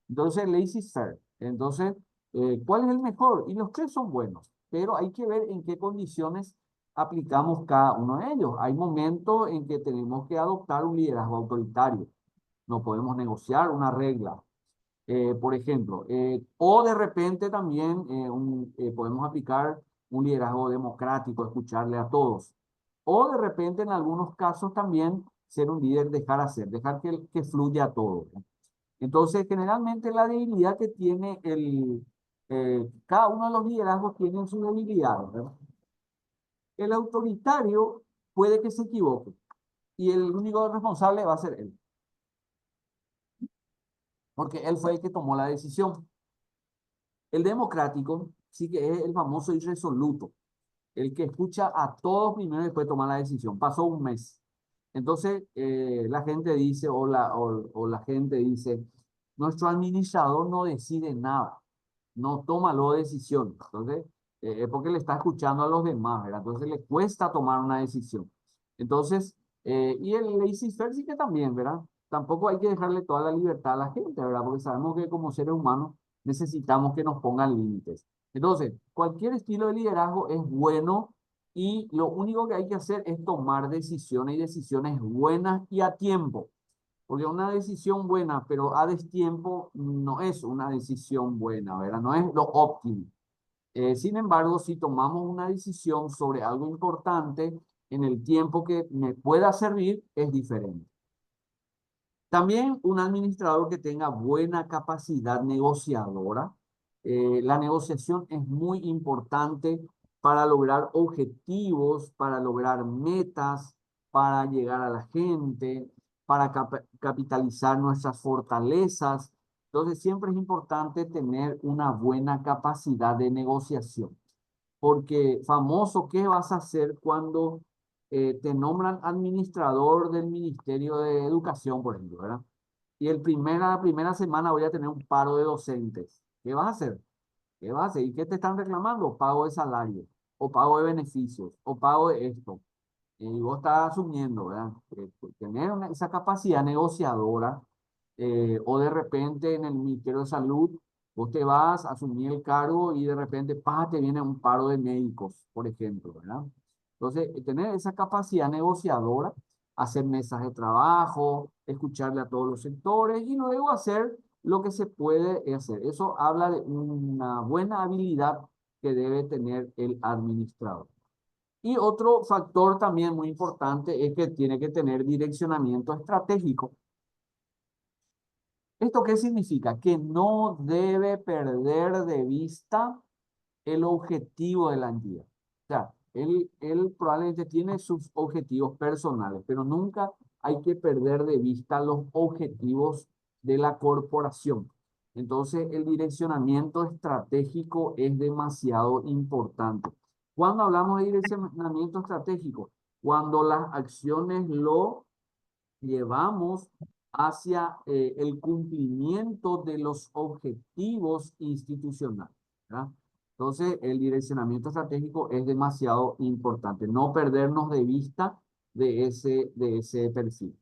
Entonces, laissez-faire. Entonces, ¿cuál es el mejor? Y los tres son buenos, pero hay que ver en qué condiciones aplicamos cada uno de ellos. Hay momentos en que tenemos que adoptar un liderazgo autoritario. No podemos negociar una regla. Por ejemplo, o de repente también podemos aplicar un liderazgo democrático, escucharle a todos. O de repente en algunos casos también ser un líder, dejar hacer, dejar que fluya todo. Entonces, generalmente la debilidad que tiene cada uno de los liderazgos tiene sus debilidades, ¿verdad? El autoritario puede que se equivoque y el único responsable va a ser él, porque él fue el que tomó la decisión. El democrático sí que es el famoso irresoluto, el que escucha a todos primero y después toma la decisión. Pasó un mes. Entonces, la gente dice, o la gente dice, nuestro administrador no decide nada, no toma las decisiones. Entonces, es porque le está escuchando a los demás, ¿verdad? Entonces, le cuesta tomar una decisión. Entonces, y el laissez-faire sí que también, ¿verdad? Tampoco hay que dejarle toda la libertad a la gente, ¿verdad? Porque sabemos que como seres humanos necesitamos que nos pongan límites. Entonces, cualquier estilo de liderazgo es bueno y lo único que hay que hacer es tomar decisiones y decisiones buenas y a tiempo. Porque una decisión buena, pero a destiempo, no es una decisión buena, ¿verdad? No es lo óptimo. Sin embargo, si tomamos una decisión sobre algo importante en el tiempo que me pueda servir, es diferente. También un administrador que tenga buena capacidad negociadora. La negociación es muy importante para lograr objetivos, para lograr metas, para llegar a la gente, para capitalizar nuestras fortalezas. Entonces, siempre es importante tener una buena capacidad de negociación. Porque famoso, ¿qué vas a hacer cuando te nombran administrador del Ministerio de Educación, por ejemplo, ¿verdad? Y la primera semana voy a tener un paro de docentes. ¿Qué vas a hacer? ¿Qué va a hacer? ¿Y qué te están reclamando? Pago de salario, o pago de beneficios, o pago de esto. Y vos estás asumiendo, ¿verdad? Tener esa capacidad negociadora, o de repente en el Ministerio de Salud, vos te vas a asumir el cargo y de repente, te viene un paro de médicos, por ejemplo, ¿verdad? Entonces, tener esa capacidad negociadora, hacer mesas de trabajo, escucharle a todos los sectores y luego hacer lo que se puede hacer. Eso habla de una buena habilidad que debe tener el administrador. Y otro factor también muy importante es que tiene que tener direccionamiento estratégico. ¿Esto qué significa? Que no debe perder de vista el objetivo de la entidad. O sea, él probablemente tiene sus objetivos personales, pero nunca hay que perder de vista los objetivos de la corporación. Entonces, el direccionamiento estratégico es demasiado importante. Cuando hablamos de direccionamiento estratégico, cuando las acciones lo llevamos hacia el cumplimiento de los objetivos institucionales, ¿verdad? Entonces, el direccionamiento estratégico es demasiado importante, no perdernos de vista de ese perfil.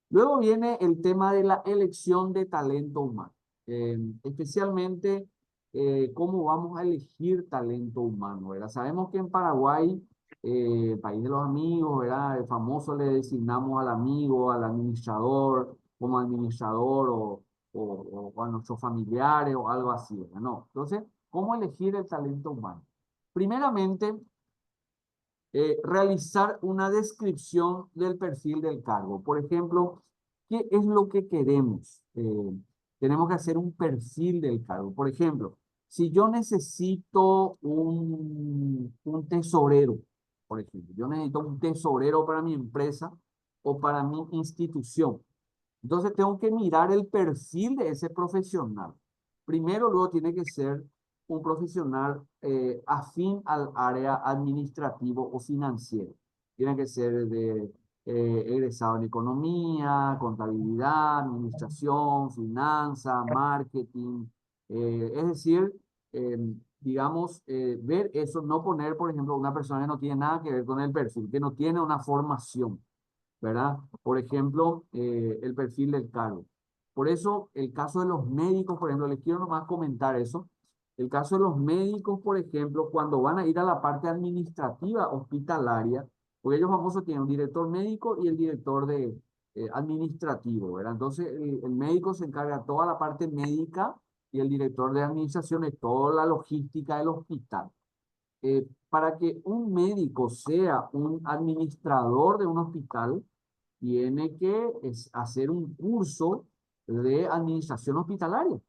Luego viene el tema de la elección de talento humano, especialmente cómo vamos a elegir talento humano, ¿verdad? Sabemos que en Paraguay, país de los amigos, ¿verdad? El famoso le designamos al amigo, al administrador, como administrador o a nuestros familiares o algo así, ¿verdad? No. Entonces, ¿cómo elegir el talento humano? Primeramente, realizar una descripción del perfil del cargo. Por ejemplo, ¿qué es lo que queremos? Tenemos que hacer un perfil del cargo. Por ejemplo, si yo necesito un tesorero, por ejemplo, yo necesito un tesorero para mi empresa o para mi institución. Entonces tengo que mirar el perfil de ese profesional. Primero, luego tiene que ser un profesional afín al área administrativo o financiero. Tiene que ser egresado en economía, contabilidad, administración, finanzas, marketing. Es decir, eh, digamos, ver eso, no poner, por ejemplo, una persona que no tiene nada que ver con el perfil, que no tiene una formación, ¿verdad? Por ejemplo, el perfil del cargo. Por eso, el caso de los médicos, por ejemplo, les quiero nomás comentar eso. El caso de los médicos, por ejemplo, cuando van a ir a la parte administrativa hospitalaria, porque ellos famosos tienen un director médico y el director administrativo, ¿verdad? Entonces, el médico se encarga de toda la parte médica y el director de administración de toda la logística del hospital. Para que un médico sea un administrador de un hospital, tiene que hacer un curso de administración hospitalaria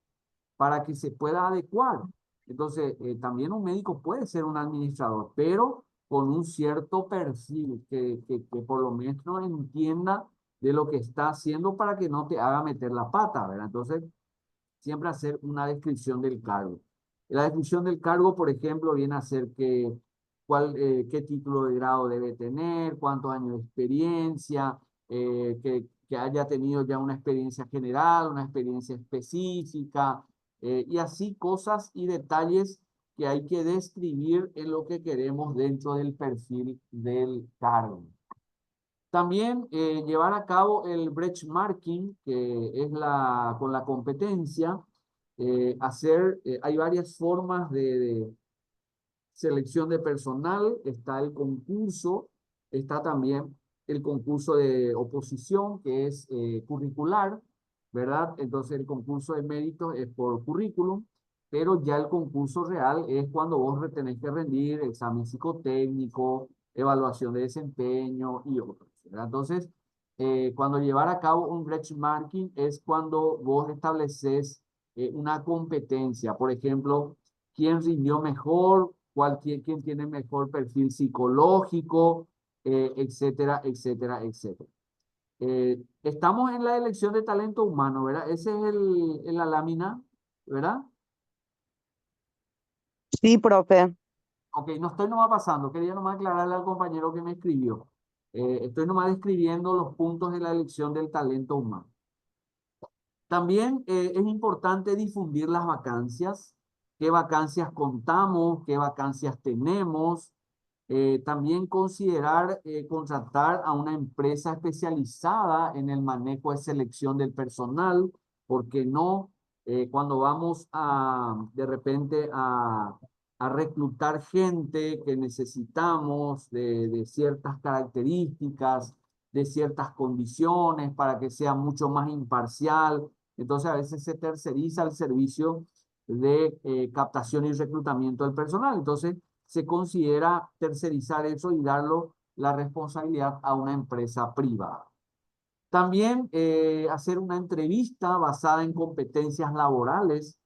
para que se pueda adecuar. Entonces, también un médico puede ser un administrador, pero con un cierto perfil que por lo menos entienda de lo que está haciendo para que no te haga meter la pata, ¿verdad? Entonces, siempre hacer una descripción del cargo. La descripción del cargo, por ejemplo, viene a ser qué título de grado debe tener, cuántos años de experiencia, que haya tenido ya una experiencia general, una experiencia específica, y así cosas y detalles que hay que describir en lo que queremos dentro del perfil del cargo. También llevar a cabo el benchmarking, que es con la competencia, hay varias formas de selección de personal, está el concurso, está también el concurso de oposición, que es curricular, ¿verdad? Entonces el concurso de méritos es por currículum, pero ya el concurso real es cuando vos tenés que rendir examen psicotécnico, evaluación de desempeño y otros, ¿verdad? Entonces, cuando llevar a cabo un benchmarking es cuando vos estableces una competencia, por ejemplo, quién rindió mejor, quién tiene mejor perfil psicológico, etcétera, etcétera, etcétera. Estamos en la elección de talento humano, ¿verdad? Ese es la lámina, ¿verdad? Sí, profe. Ok, no estoy nomás pasando, quería nomás aclararle al compañero que me escribió. Estoy nomás describiendo los puntos de la elección del talento humano. También es importante difundir las vacancias. qué vacancias contamos, qué vacancias tenemos. También considerar contratar a una empresa especializada en el manejo de selección del personal, porque no, cuando vamos de repente a reclutar gente que necesitamos de ciertas características, de ciertas condiciones para que sea mucho más imparcial. Entonces a veces se terceriza el servicio de captación y reclutamiento del personal. Entonces se considera tercerizar eso y darlo la responsabilidad a una empresa privada. También hacer una entrevista basada en competencias laborales,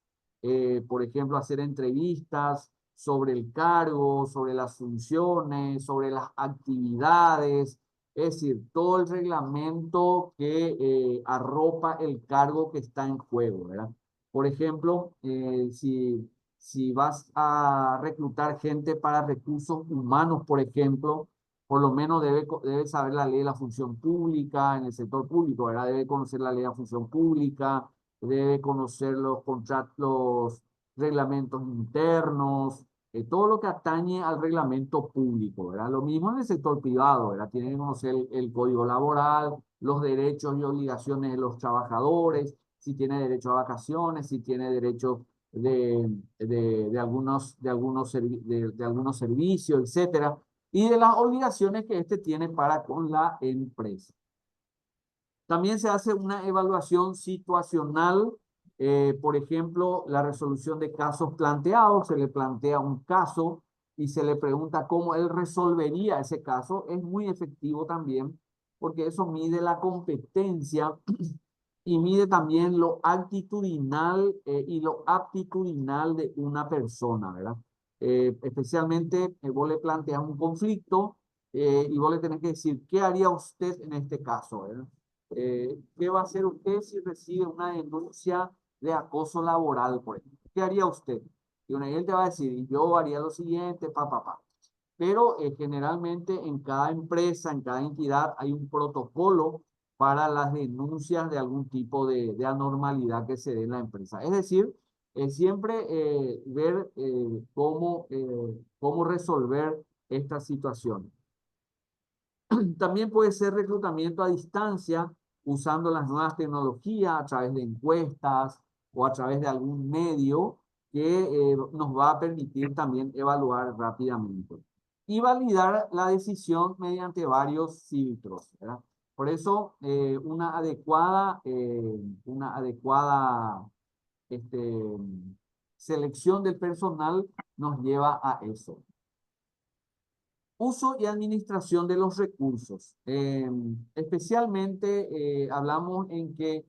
por ejemplo, hacer entrevistas sobre el cargo, sobre las funciones, sobre las actividades, es decir, todo el reglamento que arropa el cargo que está en juego, ¿verdad? Por ejemplo, si vas a reclutar gente para recursos humanos, por ejemplo, por lo menos debe saber la ley de la función pública en el sector público, ¿verdad? Debe conocer la ley de la función pública, debe conocer los contratos, los reglamentos internos, todo lo que atañe al reglamento público, ¿verdad? Lo mismo en el sector privado, ¿verdad? Tiene que conocer el código laboral, los derechos y obligaciones de los trabajadores, si tiene derecho a vacaciones, si tiene derecho de algunos servicios, etcétera, y de las obligaciones que éste tiene para con la empresa. También se hace una evaluación situacional, por ejemplo, la resolución de casos planteados, se le plantea un caso y se le pregunta cómo él resolvería ese caso. Es muy efectivo también, porque eso mide la competencia y mide también lo actitudinal y lo aptitudinal de una persona, ¿verdad? Especialmente vos le planteas un conflicto y vos le tenés que decir, ¿qué haría usted en este caso, ¿verdad? ¿Qué va a hacer usted si recibe una denuncia de acoso laboral, por ejemplo? ¿Qué haría usted? Y él te va a decir, yo haría lo siguiente, pa. Pero generalmente en cada empresa, en cada entidad, hay un protocolo para las denuncias de algún tipo de anormalidad que se dé en la empresa. Es decir, siempre ver cómo resolver esta situación. También puede ser reclutamiento a distancia usando las nuevas tecnologías a través de encuestas o a través de algún medio que nos va a permitir también evaluar rápidamente. Y validar la decisión mediante varios filtros, ¿verdad? Por eso, una adecuada selección del personal nos lleva a eso. Uso y administración de los recursos. Especialmente hablamos en que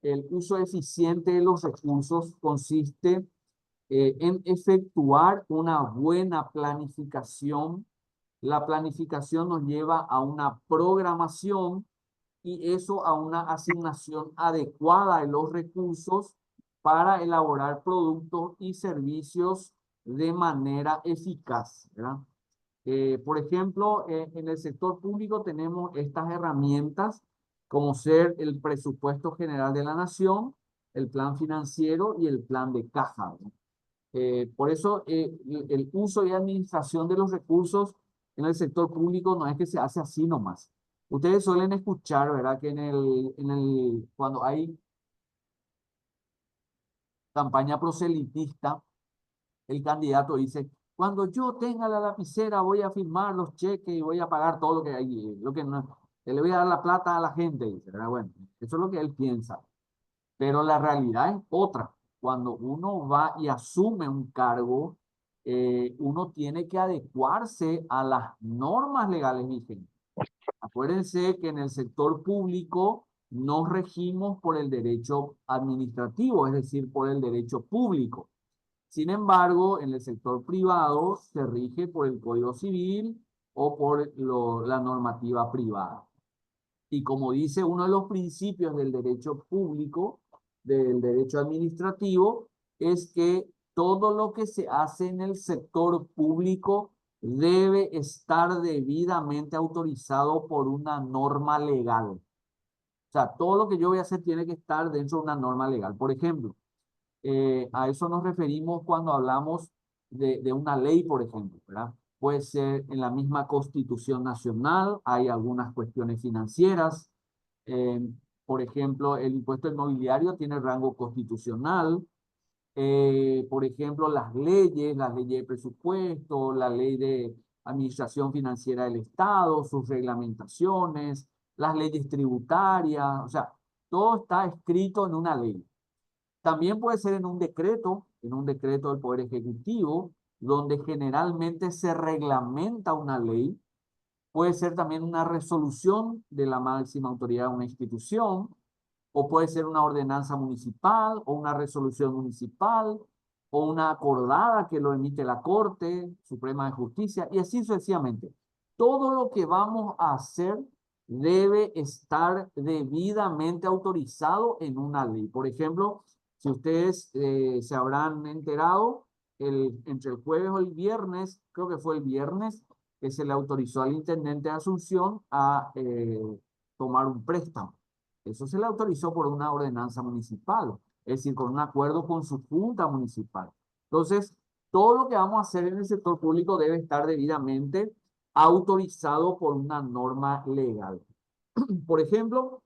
el uso eficiente de los recursos consiste en efectuar una buena planificación. La planificación nos lleva a una programación y eso a una asignación adecuada de los recursos para elaborar productos y servicios de manera eficaz, ¿verdad? Por ejemplo, en el sector público tenemos estas herramientas como ser el presupuesto general de la nación, el plan financiero y el plan de caja, ¿no? Por eso el uso y administración de los recursos en el sector público no es que se hace así nomás. Ustedes suelen escuchar, ¿verdad? Que cuando hay campaña proselitista, el candidato dice, cuando yo tenga la lapicera voy a firmar los cheques y voy a pagar todo lo que hay, lo que no, le voy a dar la plata a la gente, dice, ¿verdad? Bueno, eso es lo que él piensa, pero la realidad es otra. Cuando uno va y asume un cargo, uno tiene que adecuarse a las normas legales vigentes. Acuérdense que en el sector público nos regimos por el derecho administrativo, es decir, por el derecho público. Sin embargo, en el sector privado se rige por el Código Civil o por la normativa privada. Y como dice uno de los principios del derecho público, del derecho administrativo, es que todo lo que se hace en el sector público debe estar debidamente autorizado por una norma legal. O sea, todo lo que yo voy a hacer tiene que estar dentro de una norma legal. Por ejemplo, A eso nos referimos cuando hablamos de una ley, por ejemplo, ¿verdad? Puede ser en la misma Constitución Nacional, hay algunas cuestiones financieras. eh, por ejemplo, el impuesto inmobiliario tiene rango constitucional. Por ejemplo, las leyes de presupuesto, la ley de administración financiera del Estado, sus reglamentaciones, las leyes tributarias, o sea, todo está escrito en una ley. También puede ser en un decreto del Poder Ejecutivo, donde generalmente se reglamenta una ley. Puede ser también una resolución de la máxima autoridad de una institución, o puede ser una ordenanza municipal, o una resolución municipal, o una acordada que lo emite la Corte Suprema de Justicia, y así sucesivamente. Todo lo que vamos a hacer debe estar debidamente autorizado en una ley. Por ejemplo, si ustedes se habrán enterado, entre el jueves o el viernes, creo que fue el viernes, que se le autorizó al intendente de Asunción a tomar un préstamo. Eso se le autorizó por una ordenanza municipal, es decir, con un acuerdo con su junta municipal. Entonces, todo lo que vamos a hacer en el sector público debe estar debidamente autorizado por una norma legal. Por ejemplo,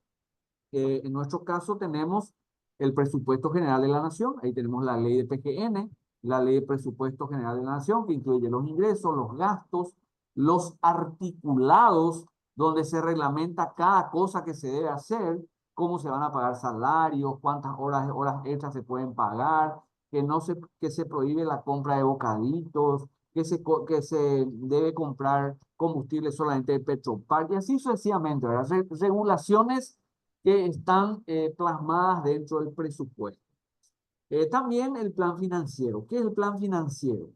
en nuestro caso tenemos el presupuesto general de la nación, ahí tenemos la ley de PGN, la ley de presupuesto general de la nación, que incluye los ingresos, los gastos, los articulados, donde se reglamenta cada cosa que se debe hacer, cómo se van a pagar salarios, cuántas horas extras se pueden pagar, que se prohíbe la compra de bocaditos, que se debe comprar combustible solamente de Petropar, y así sucesivamente, ¿verdad? Regulaciones que están plasmadas dentro del presupuesto. También el plan financiero. ¿Qué es el plan financiero?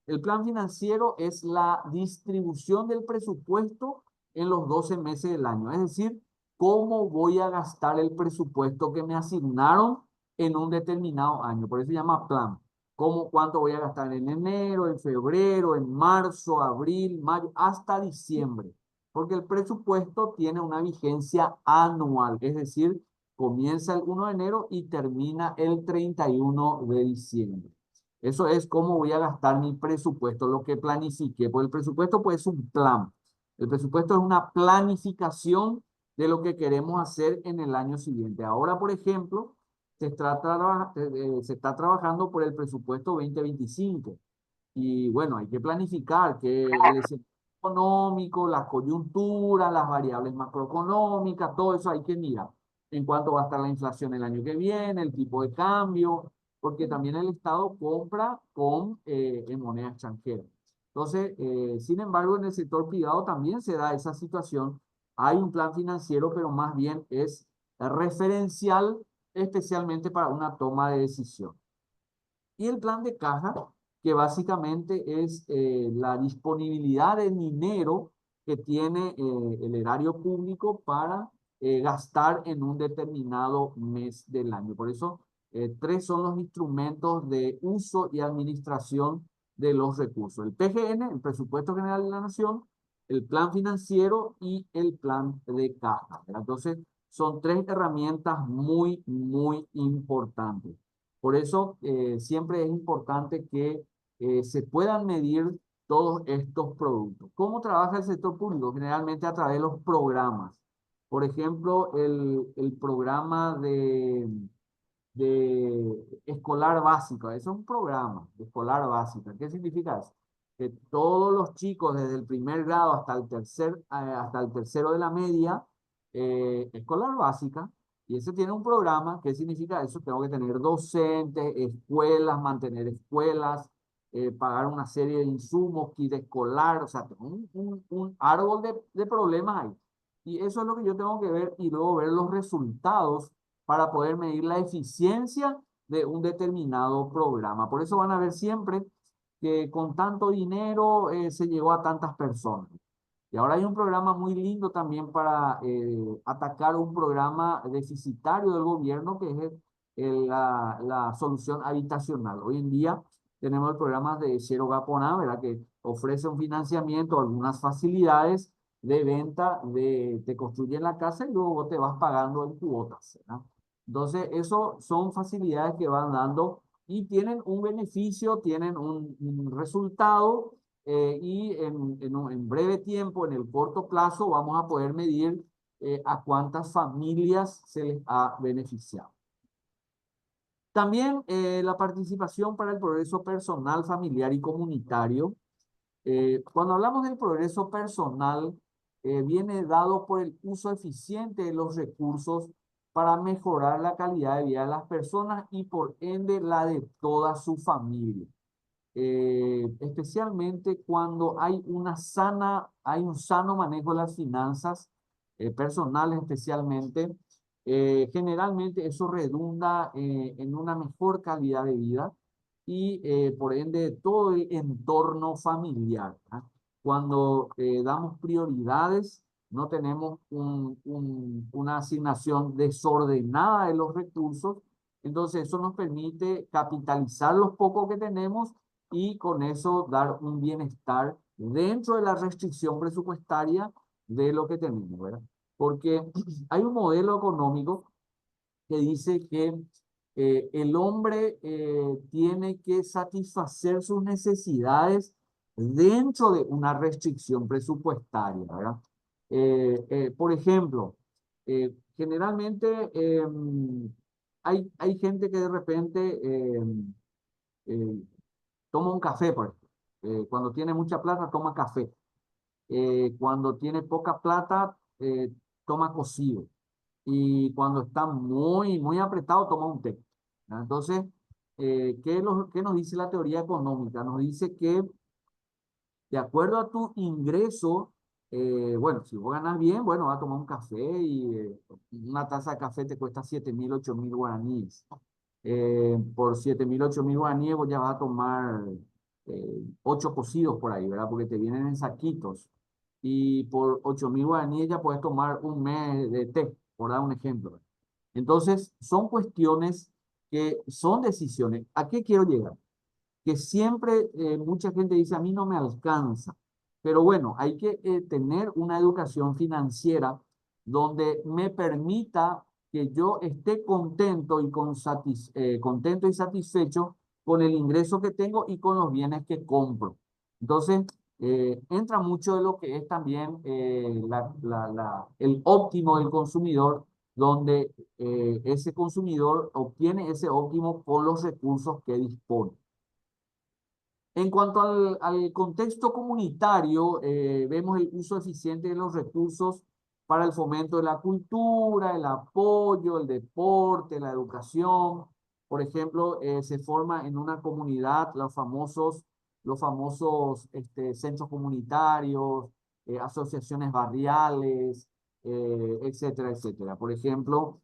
El plan financiero es la distribución del presupuesto en los 12 meses del año. Es decir, cómo voy a gastar el presupuesto que me asignaron en un determinado año. Por eso se llama plan. Cuánto voy a gastar en enero, en febrero, en marzo, abril, mayo, hasta diciembre. Porque el presupuesto tiene una vigencia anual. Es decir, comienza el 1 de enero y termina el 31 de diciembre. Eso es cómo voy a gastar mi presupuesto, lo que planifique. Pues el presupuesto pues, es un plan. El presupuesto es una planificación de lo que queremos hacer en el año siguiente. Ahora, por ejemplo, se está trabajando por el presupuesto 2025. Y bueno, hay que planificar que el escenario económico, la coyuntura, las variables macroeconómicas, todo eso hay que mirar. En cuánto va a estar la inflación el año que viene, el tipo de cambio, porque también el Estado compra en moneda extranjera. Entonces, sin embargo, en el sector privado también se da esa situación. Hay un plan financiero, pero más bien es referencial, especialmente para una toma de decisión. Y el plan de caja, que básicamente es la disponibilidad de dinero que tiene el erario público para gastar en un determinado mes del año. Por eso, tres son los instrumentos de uso y administración de los recursos. El PGN, el Presupuesto General de la Nación, el plan financiero y el plan de caja, ¿verdad? Entonces, son tres herramientas muy, muy importantes. Por eso siempre es importante que se puedan medir todos estos productos. ¿Cómo trabaja el sector público? Generalmente a través de los programas. Por ejemplo, el programa de escolar básico. Eso es un programa de escolar básico. ¿Qué significa eso? Que todos los chicos desde el primer grado hasta el tercero de la media, escolar básica, y ese tiene un programa. ¿Qué significa eso? Tengo que tener docentes, escuelas, mantener escuelas, pagar una serie de insumos, kit escolar, o sea, tengo un árbol de problemas ahí. Y eso es lo que yo tengo que ver y luego ver los resultados para poder medir la eficiencia de un determinado programa. Por eso van a ver siempre que con tanto dinero se llegó a tantas personas. Y ahora hay un programa muy lindo también para atacar un programa deficitario del gobierno, que es la solución habitacional. Hoy en día tenemos el programa de Cero Gaponá, ¿verdad? Que ofrece un financiamiento, algunas facilidades de venta, te construyen la casa y luego te vas pagando en cuotas, ¿verdad? Entonces, eso son facilidades que van dando y tienen un beneficio, tienen un resultado y en breve tiempo, en el corto plazo, vamos a poder medir a cuántas familias se les ha beneficiado. También la participación para el progreso personal, familiar y comunitario. Cuando hablamos del progreso personal, viene dado por el uso eficiente de los recursos para mejorar la calidad de vida de las personas y por ende la de toda su familia. Especialmente cuando hay hay un sano manejo de las finanzas personales especialmente, generalmente eso redunda en una mejor calidad de vida y por ende todo el entorno familiar. ¿Ah? Cuando damos prioridades, no tenemos una asignación desordenada de los recursos, entonces eso nos permite capitalizar los pocos que tenemos y con eso dar un bienestar dentro de la restricción presupuestaria de lo que tenemos, ¿verdad? Porque hay un modelo económico que dice que el hombre tiene que satisfacer sus necesidades dentro de una restricción presupuestaria, ¿verdad? Por ejemplo, generalmente hay gente que de repente eh, toma un café, por ejemplo. Cuando tiene mucha plata, toma café. Cuando tiene poca plata, toma cocido. Y cuando está muy apretado, toma un té. ¿Ya? Entonces, ¿qué nos dice la teoría económica? Nos dice que de acuerdo a tu ingreso, bueno, si vos ganas bien, bueno, vas a tomar un café y una taza de café te cuesta 7.000, 8.000 guaraníes. Por 7.000, 8.000 guaraníes vos ya vas a tomar 8 cocidos por ahí, ¿verdad? Porque te vienen en saquitos. Y por 8.000 guaraníes ya puedes tomar un mes de té, por dar un ejemplo. Entonces, son cuestiones que son decisiones. ¿A qué quiero llegar? Que siempre mucha gente dice, a mí no me alcanza. Pero bueno, hay que tener una educación financiera donde me permita que yo esté contento y contento y satisfecho con el ingreso que tengo y con los bienes que compro. Entonces, entra mucho de lo que es también el óptimo del consumidor, donde ese consumidor obtiene ese óptimo con los recursos que dispone. En cuanto al contexto comunitario, vemos el uso eficiente de los recursos para el fomento de la cultura, el apoyo, el deporte, la educación. Por ejemplo, se forma en una comunidad los famosos centros comunitarios, asociaciones barriales, etcétera, etcétera. Por ejemplo,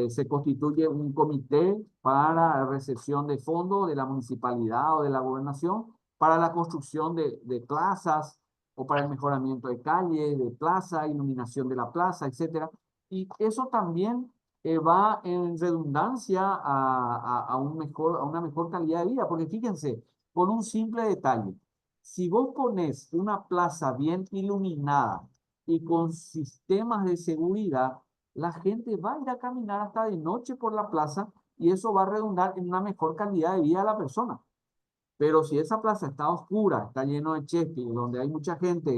se constituye un comité para la recepción de fondos de la municipalidad o de la gobernación para la construcción de plazas o para el mejoramiento de calles, de plaza, iluminación de la plaza, etcétera. Y eso también va en redundancia a una mejor calidad de vida, porque fíjense, con un simple detalle, si vos pones una plaza bien iluminada y con sistemas de seguridad, la gente va a ir a caminar hasta de noche por la plaza y eso va a redundar en una mejor calidad de vida de la persona. Pero si esa plaza está oscura, está lleno de chespi, donde hay mucha gente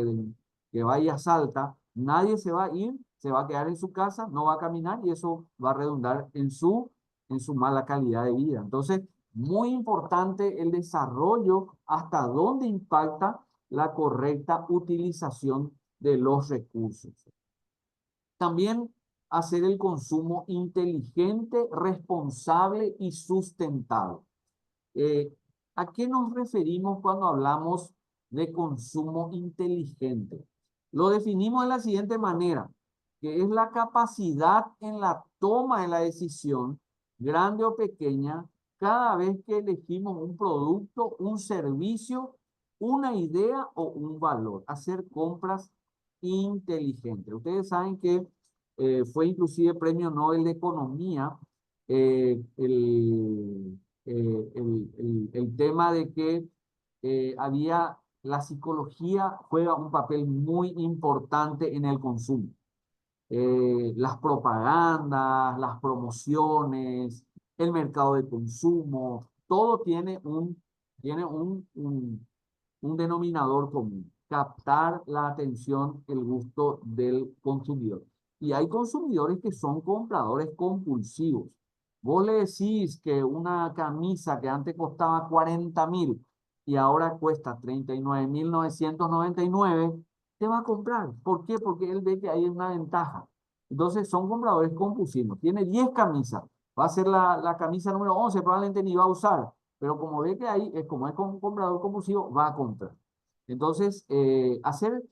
que va y asalta, nadie se va a ir, se va a quedar en su casa, no va a caminar y eso va a redundar en su mala calidad de vida. Entonces, muy importante el desarrollo hasta dónde impacta la correcta utilización de los recursos. También hacer el consumo inteligente, responsable y sustentable. Eh, ¿A qué nos referimos cuando hablamos de consumo inteligente? Lo definimos de la siguiente manera, que es la capacidad en la toma de la decisión, grande o pequeña, cada vez que elegimos un producto, un servicio, una idea o un valor. Hacer compras inteligentes. Ustedes saben que fue inclusive premio Nobel de Economía eh, el, el tema de que la psicología juega un papel muy importante en el consumo. Las propagandas, las promociones, el mercado de consumo, todo tiene un denominador común: captar la atención, el gusto del consumidor. Y hay consumidores que son compradores compulsivos. Vos le decís que una camisa que antes costaba 40.000 y ahora cuesta 39.999, te va a comprar. ¿Por qué? Porque él ve que hay una ventaja. Entonces son compradores compulsivos. Tiene 10 camisas. Va a ser la camisa número 11, probablemente ni va a usar. Pero como ve que ahí, como es un comprador compulsivo, va a comprar. Entonces, hacer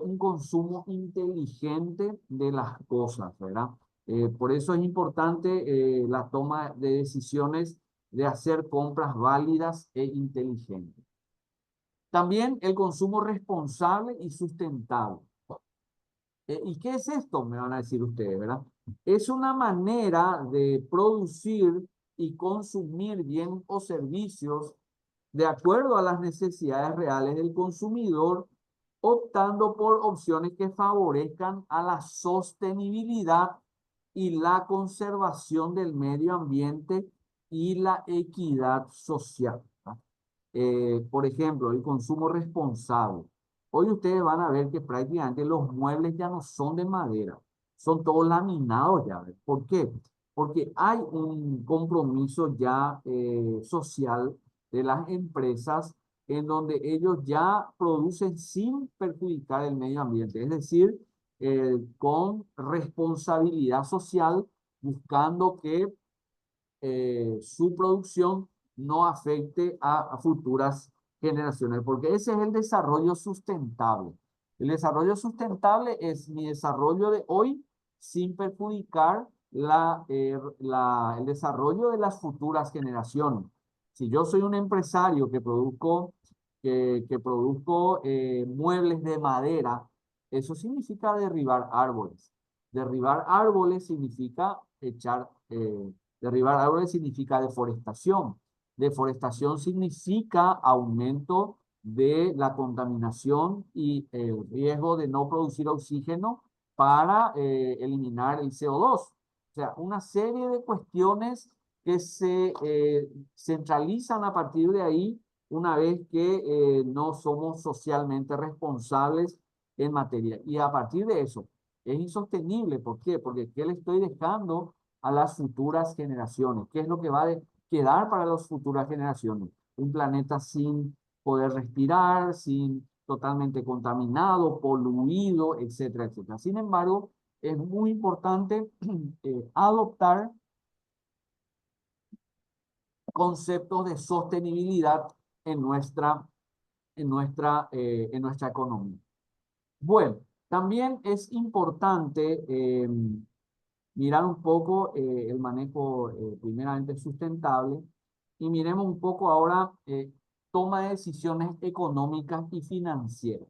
un consumo inteligente de las cosas, ¿verdad? Por eso es importante la toma de decisiones de hacer compras válidas e inteligentes. También el consumo responsable y sustentable. ¿Y qué es esto? Me van a decir ustedes, ¿verdad? Es una manera de producir y consumir bienes o servicios de acuerdo a las necesidades reales del consumidor, optando por opciones que favorezcan a la sostenibilidad y la conservación del medio ambiente y la equidad social. Por ejemplo, el consumo responsable. Hoy ustedes van a ver que prácticamente los muebles ya no son de madera, son todos laminados ya. ¿Por qué? Porque hay un compromiso ya social de las empresas en donde ellos ya producen sin perjudicar el medio ambiente, es decir, con responsabilidad social, buscando que su producción no afecte a futuras generaciones, porque ese es el desarrollo sustentable. El desarrollo sustentable es mi desarrollo de hoy sin perjudicar el desarrollo de las futuras generaciones. Si yo soy un empresario que produzco muebles de madera, eso significa derribar árboles. Derribar árboles significa derribar árboles significa deforestación. Deforestación significa aumento de la contaminación y el riesgo de no producir oxígeno para eliminar el CO2. O sea, una serie de cuestiones que se centralizan a partir de ahí una vez que no somos socialmente responsables en materia. Y a partir de eso, es insostenible. ¿Por qué? Porque ¿qué le estoy dejando a las futuras generaciones? ¿Qué es lo que va a quedar para las futuras generaciones? Un planeta sin poder respirar, sin totalmente contaminado, poluido, etcétera, etcétera. Sin embargo, es muy importante adoptar conceptos de sostenibilidad en nuestra economía. Bueno, también es importante mirar un poco el manejo primeramente sustentable y miremos un poco ahora toma de decisiones económicas y financieras.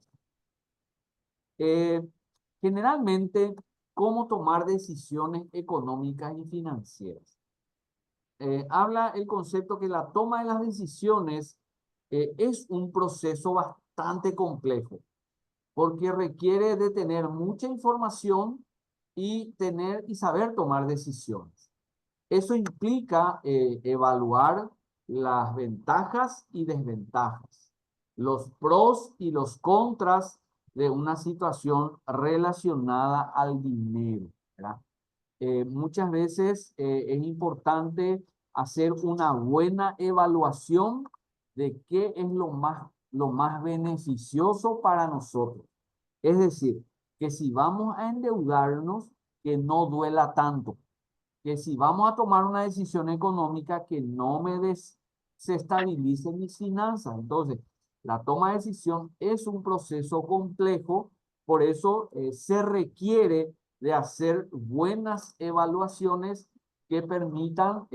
Generalmente, ¿cómo tomar decisiones económicas y financieras? Habla el concepto que la toma de las decisiones es un proceso bastante complejo, porque requiere de tener mucha información y saber tomar decisiones. Eso implica evaluar las ventajas y desventajas, los pros y los contras de una situación relacionada al dinero, ¿verdad? Muchas veces es importante hacer una buena evaluación de qué es lo más beneficioso para nosotros. Es decir, que si vamos a endeudarnos, que no duela tanto, que si vamos a tomar una decisión económica, que no me desestabilice mis finanzas. Entonces, la toma de decisión es un proceso complejo, por eso se requiere de hacer buenas evaluaciones que permitan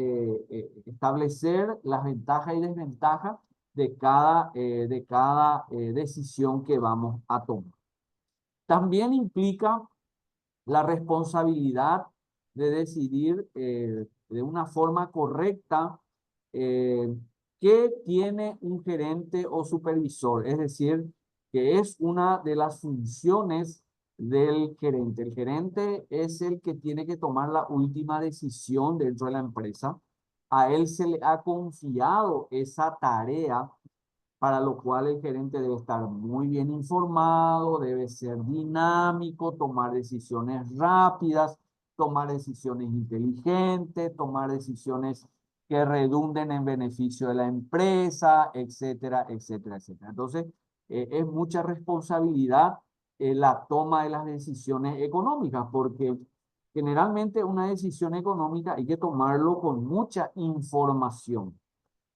establecer las ventajas y desventajas de cada decisión que vamos a tomar. También implica la responsabilidad de decidir de una forma correcta qué tiene un gerente o supervisor, es decir, que es una de las funciones del gerente. El gerente es el que tiene que tomar la última decisión dentro de la empresa a él se le ha confiado esa tarea, para lo cual el gerente debe estar muy bien informado, debe ser dinámico, tomar decisiones rápidas, tomar decisiones inteligentes, tomar decisiones que redunden en beneficio de la empresa, etcétera, etcétera, etcétera. Entonces, es mucha responsabilidad la toma de las decisiones económicas, porque generalmente una decisión económica hay que tomarlo con mucha información.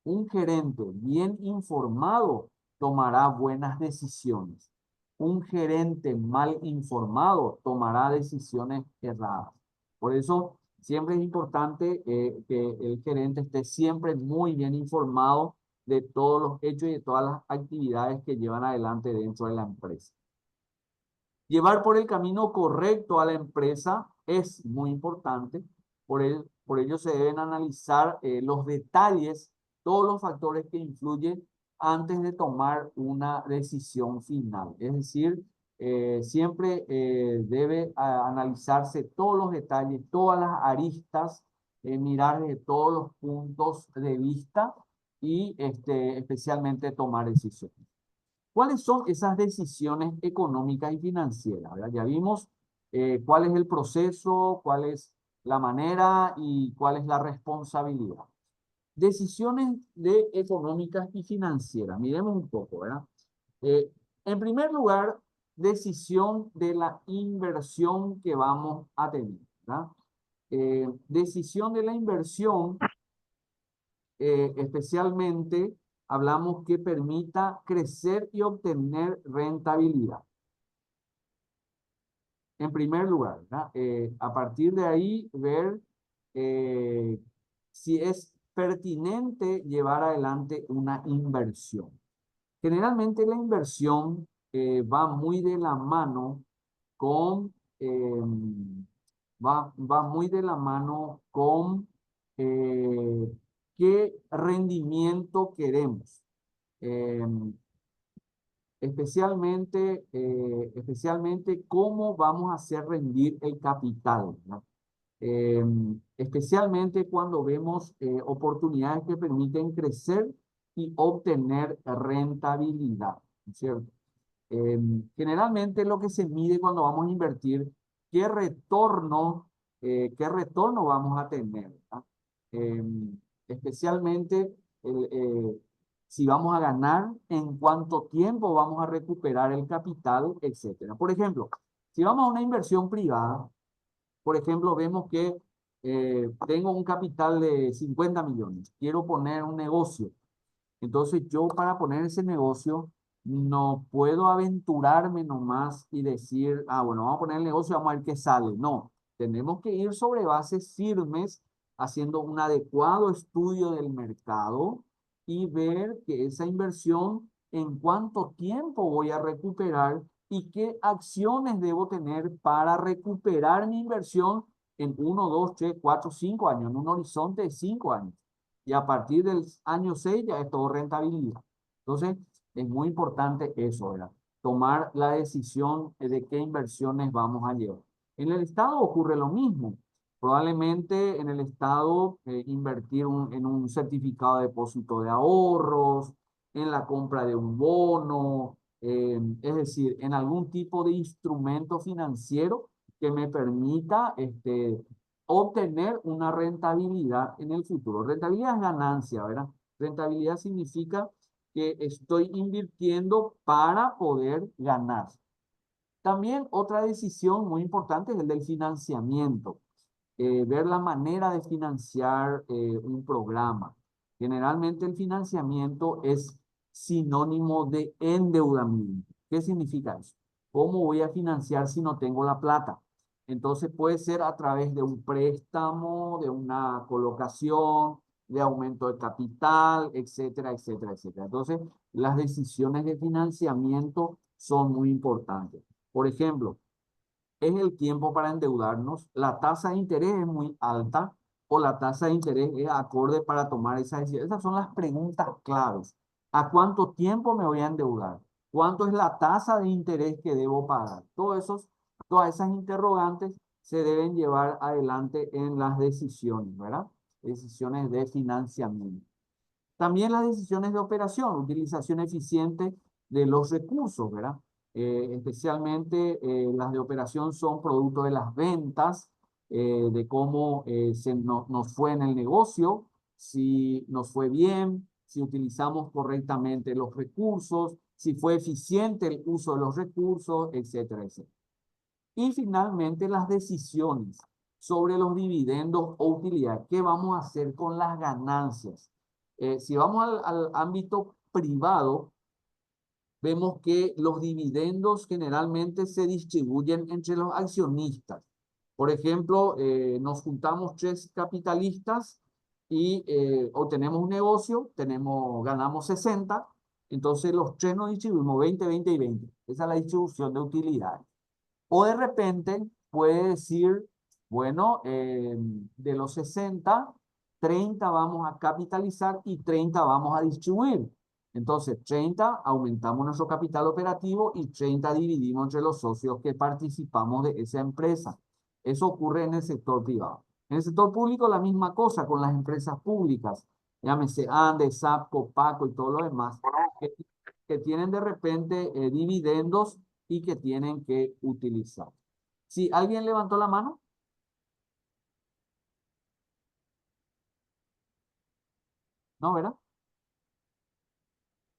Un gerente bien informado tomará buenas decisiones. Un gerente mal informado tomará decisiones erradas. Por eso siempre es importante que el gerente esté siempre muy bien informado de todos los hechos y de todas las actividades que llevan adelante dentro de la empresa. Llevar por el camino correcto a la empresa es muy importante. Por ello se deben analizar los detalles, todos los factores que influyen antes de tomar una decisión final. Es decir, siempre debe analizarse todos los detalles, todas las aristas, mirar de todos los puntos de vista y especialmente tomar decisiones. ¿Cuáles son esas decisiones económicas y financieras? ¿Verdad? Ya vimos cuál es el proceso, cuál es la manera y cuál es la responsabilidad. Decisiones económicas y financieras. Miremos un poco, ¿verdad? En primer lugar, decisión de la inversión que vamos a tener, ¿verdad? Decisión de la inversión, especialmente hablamos que permita crecer y obtener rentabilidad. En primer lugar, ¿verdad? A partir de ahí, ver si es pertinente llevar adelante una inversión. Generalmente la inversión va muy de la mano con, va muy de la mano con qué rendimiento queremos. Especialmente cómo vamos a hacer rendir el capital, ¿no? Especialmente cuando vemos oportunidades que permiten crecer y obtener rentabilidad, ¿no es cierto? Generalmente lo que se mide cuando vamos a invertir, qué retorno vamos a tener, ¿verdad? Especialmente si vamos a ganar, en cuánto tiempo vamos a recuperar el capital, etcétera. Por ejemplo, si vamos a una inversión privada, por ejemplo, vemos que tengo un capital de 50 millones, quiero poner un negocio. Entonces yo para poner ese negocio no puedo aventurarme nomás y decir, ah, bueno, vamos a poner el negocio y vamos a ver qué sale. No, tenemos que ir sobre bases firmes, haciendo un adecuado estudio del mercado y ver que esa inversión, en cuánto tiempo voy a recuperar y qué acciones debo tener para recuperar mi inversión en 1, 2, 3, 4, 5 años, en un horizonte de 5 años. Y a partir del año 6 ya es todo rentabilidad. Entonces, es muy importante eso, ¿verdad? Tomar la decisión de qué inversiones vamos a llevar. En el Estado ocurre lo mismo. Probablemente en el Estado invertir en un certificado de depósito de ahorros, en la compra de un bono, es decir, en algún tipo de instrumento financiero que me permita obtener una rentabilidad en el futuro. Rentabilidad es ganancia, ¿verdad? Rentabilidad significa que estoy invirtiendo para poder ganar. También otra decisión muy importante es el del financiamiento. Ver la manera de financiar un programa. Generalmente el financiamiento es sinónimo de endeudamiento. ¿Qué significa eso? ¿Cómo voy a financiar si no tengo la plata? Entonces puede ser a través de un préstamo, de una colocación, de aumento de capital, etcétera, etcétera, etcétera. Entonces, las decisiones de financiamiento son muy importantes. Por ejemplo, ¿es el tiempo para endeudarnos? ¿La tasa de interés es muy alta o la tasa de interés es acorde para tomar esa decisión? Esas son las preguntas claves. ¿A cuánto tiempo me voy a endeudar? ¿Cuánto es la tasa de interés que debo pagar? Todas esas interrogantes se deben llevar adelante en las decisiones, ¿verdad? decisiones de financiamiento. También las decisiones de operación, utilización eficiente de los recursos, ¿verdad? Especialmente las de operación son producto de las ventas, de cómo nos fue en el negocio, si nos fue bien, si utilizamos correctamente los recursos, si fue eficiente el uso de los recursos, etcétera, etcétera. Y finalmente las decisiones sobre los dividendos o utilidad. ¿Qué vamos a hacer con las ganancias? Si vamos al ámbito privado, vemos que los dividendos generalmente se distribuyen entre los accionistas. Por ejemplo, nos juntamos 3 capitalistas y o tenemos un negocio, ganamos 60, entonces los 3 nos distribuimos 20, 20 y 20. Esa es la distribución de utilidades. O de repente puede decir, bueno, de los 60, 30 vamos a capitalizar y 30 vamos a distribuir. Entonces, 30 aumentamos nuestro capital operativo y 30 dividimos entre los socios que participamos de esa empresa. Eso ocurre en el sector privado. En el sector público la misma cosa con las empresas públicas, llámese Andes, SAPCO, Paco y todo lo demás, que tienen de repente dividendos y que tienen que utilizar. ¿Sí? ¿Alguien levantó la mano? ¿No, verdad?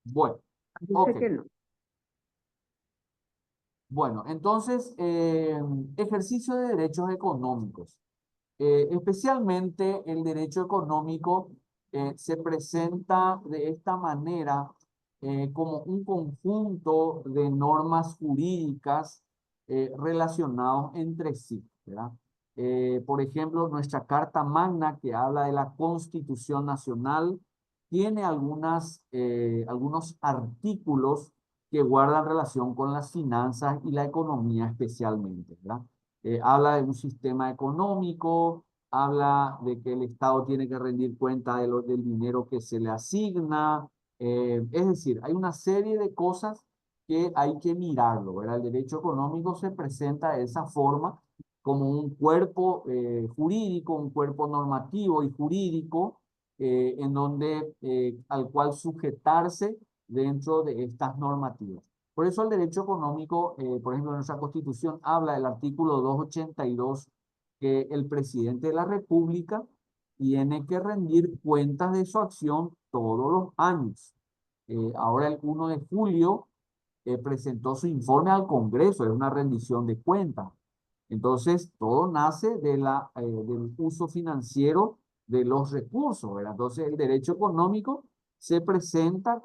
Bueno, Dice ok. que no. Bueno, entonces, ejercicio de derechos económicos. Especialmente el derecho económico se presenta de esta manera como un conjunto de normas jurídicas relacionados entre sí, ¿verdad? Por ejemplo, nuestra Carta Magna, que habla de la Constitución Nacional, tiene algunos artículos que guardan relación con las finanzas y la economía especialmente, ¿verdad? Habla de un sistema económico, habla de que el Estado tiene que rendir cuenta del dinero que se le asigna. Es decir, hay una serie de cosas que hay que mirarlo, ¿verdad? El derecho económico se presenta de esa forma como un cuerpo jurídico, un cuerpo normativo y jurídico en donde, al cual sujetarse dentro de estas normativas. Por eso el derecho económico, por ejemplo, en nuestra Constitución habla del artículo 282, que el presidente de la República tiene que rendir cuentas de su acción todos los años. Ahora el 1 de julio presentó su informe al Congreso, es una rendición de cuentas. Entonces, todo nace del uso financiero de los recursos, ¿verdad? Entonces, el derecho económico se presenta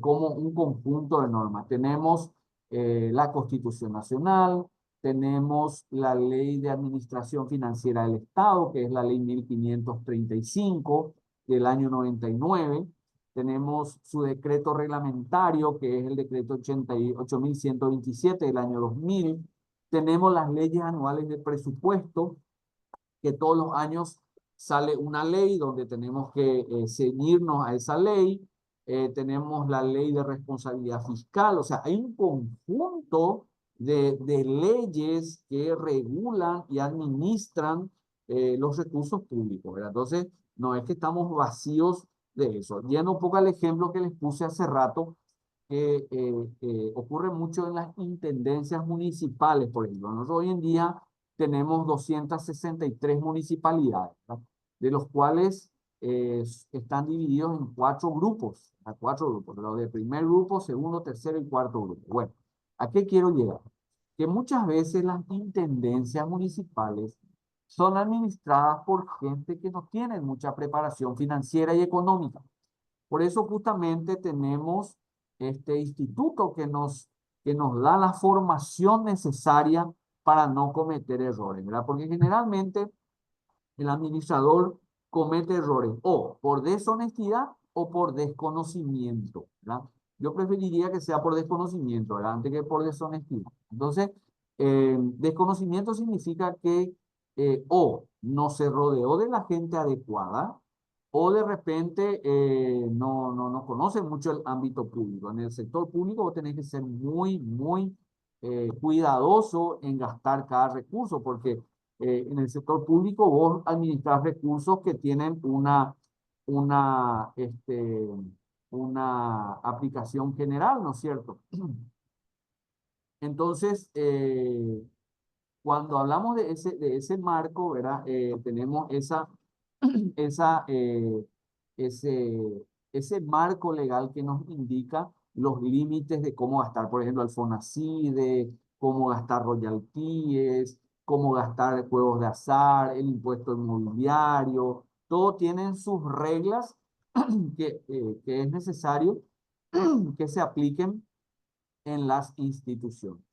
como un conjunto de normas. Tenemos la Constitución Nacional, tenemos la Ley de Administración Financiera del Estado, que es la Ley 1535 del año 99. Tenemos su decreto reglamentario, que es el decreto 88.127 del año 2000. Tenemos las leyes anuales de presupuesto, que todos los años sale una ley donde tenemos que ceñirnos a esa ley. Tenemos la ley de responsabilidad fiscal, o sea, hay un conjunto de leyes que regulan y administran los recursos públicos, ¿verdad? Entonces, no es que estamos vacíos de eso. Yendo un poco al ejemplo que les puse hace rato, que ocurre mucho en las intendencias municipales, por ejemplo. Nosotros hoy en día tenemos 263 municipalidades, ¿verdad? De los cuales están divididos en 4 grupos, a 4 grupos, los de primer grupo, segundo, tercero y cuarto grupo. Bueno, ¿a qué quiero llegar? Que muchas veces las intendencias municipales son administradas por gente que no tiene mucha preparación financiera y económica. Por eso justamente tenemos este instituto que nos da la formación necesaria para no cometer errores, ¿verdad? Porque generalmente el administrador comete errores o por deshonestidad o por desconocimiento, ¿verdad? Yo preferiría que sea por desconocimiento, ¿verdad? Antes que por deshonestidad. Entonces, desconocimiento significa que o no se rodeó de la gente adecuada o de repente no conoce mucho el ámbito público. En el sector público vos tenés que ser muy, muy cuidadoso en gastar cada recurso, porque En el sector público vos administras recursos que tienen una, una aplicación general, ¿no es cierto? Entonces, cuando hablamos de ese marco, ¿verdad? Tenemos esa, ese marco legal que nos indica los límites de cómo gastar, por ejemplo, el FONACIDE, cómo gastar royalties, cómo gastar juegos de azar, el impuesto inmobiliario, todo tienen sus reglas que es necesario que se apliquen en las instituciones.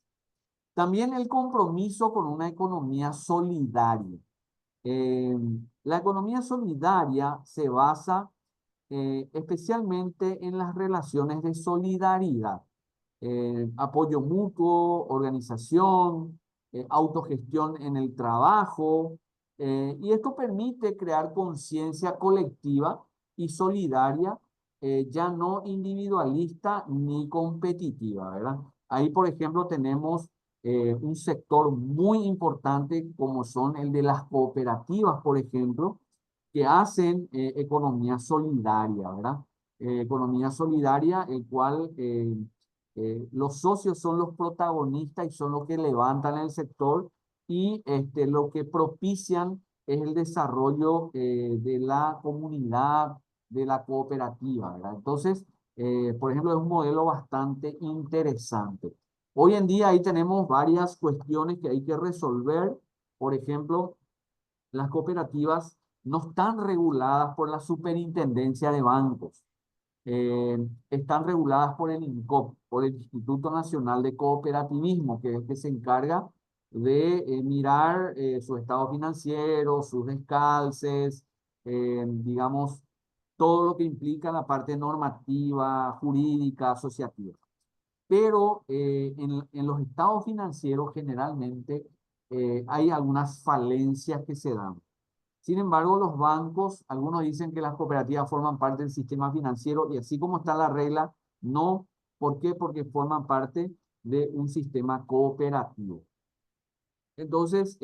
También el compromiso con una economía solidaria. La economía solidaria se basa especialmente en las relaciones de solidaridad, apoyo mutuo, organización, autogestión en el trabajo, y esto permite crear conciencia colectiva y solidaria, ya no individualista ni competitiva, ¿verdad? Ahí, por ejemplo, tenemos un sector muy importante como son el de las cooperativas, por ejemplo, que hacen economía solidaria, ¿verdad? Economía solidaria, el cual los socios son los protagonistas y son los que levantan el sector y lo que propician es el desarrollo de la comunidad, de la cooperativa, ¿verdad? Entonces, por ejemplo, es un modelo bastante interesante. Hoy en día ahí tenemos varias cuestiones que hay que resolver. Por ejemplo, las cooperativas no están reguladas por la Superintendencia de Bancos. Están reguladas por el INCOP, por el Instituto Nacional de Cooperativismo, que es el que se encarga de mirar su estado financiero, sus descalces, digamos, todo lo que implica la parte normativa, jurídica, asociativa. Pero en los estados financieros generalmente hay algunas falencias que se dan. Sin embargo, los bancos, algunos dicen que las cooperativas forman parte del sistema financiero y así como está la regla, no. ¿Por qué? Porque forman parte de un sistema cooperativo. Entonces,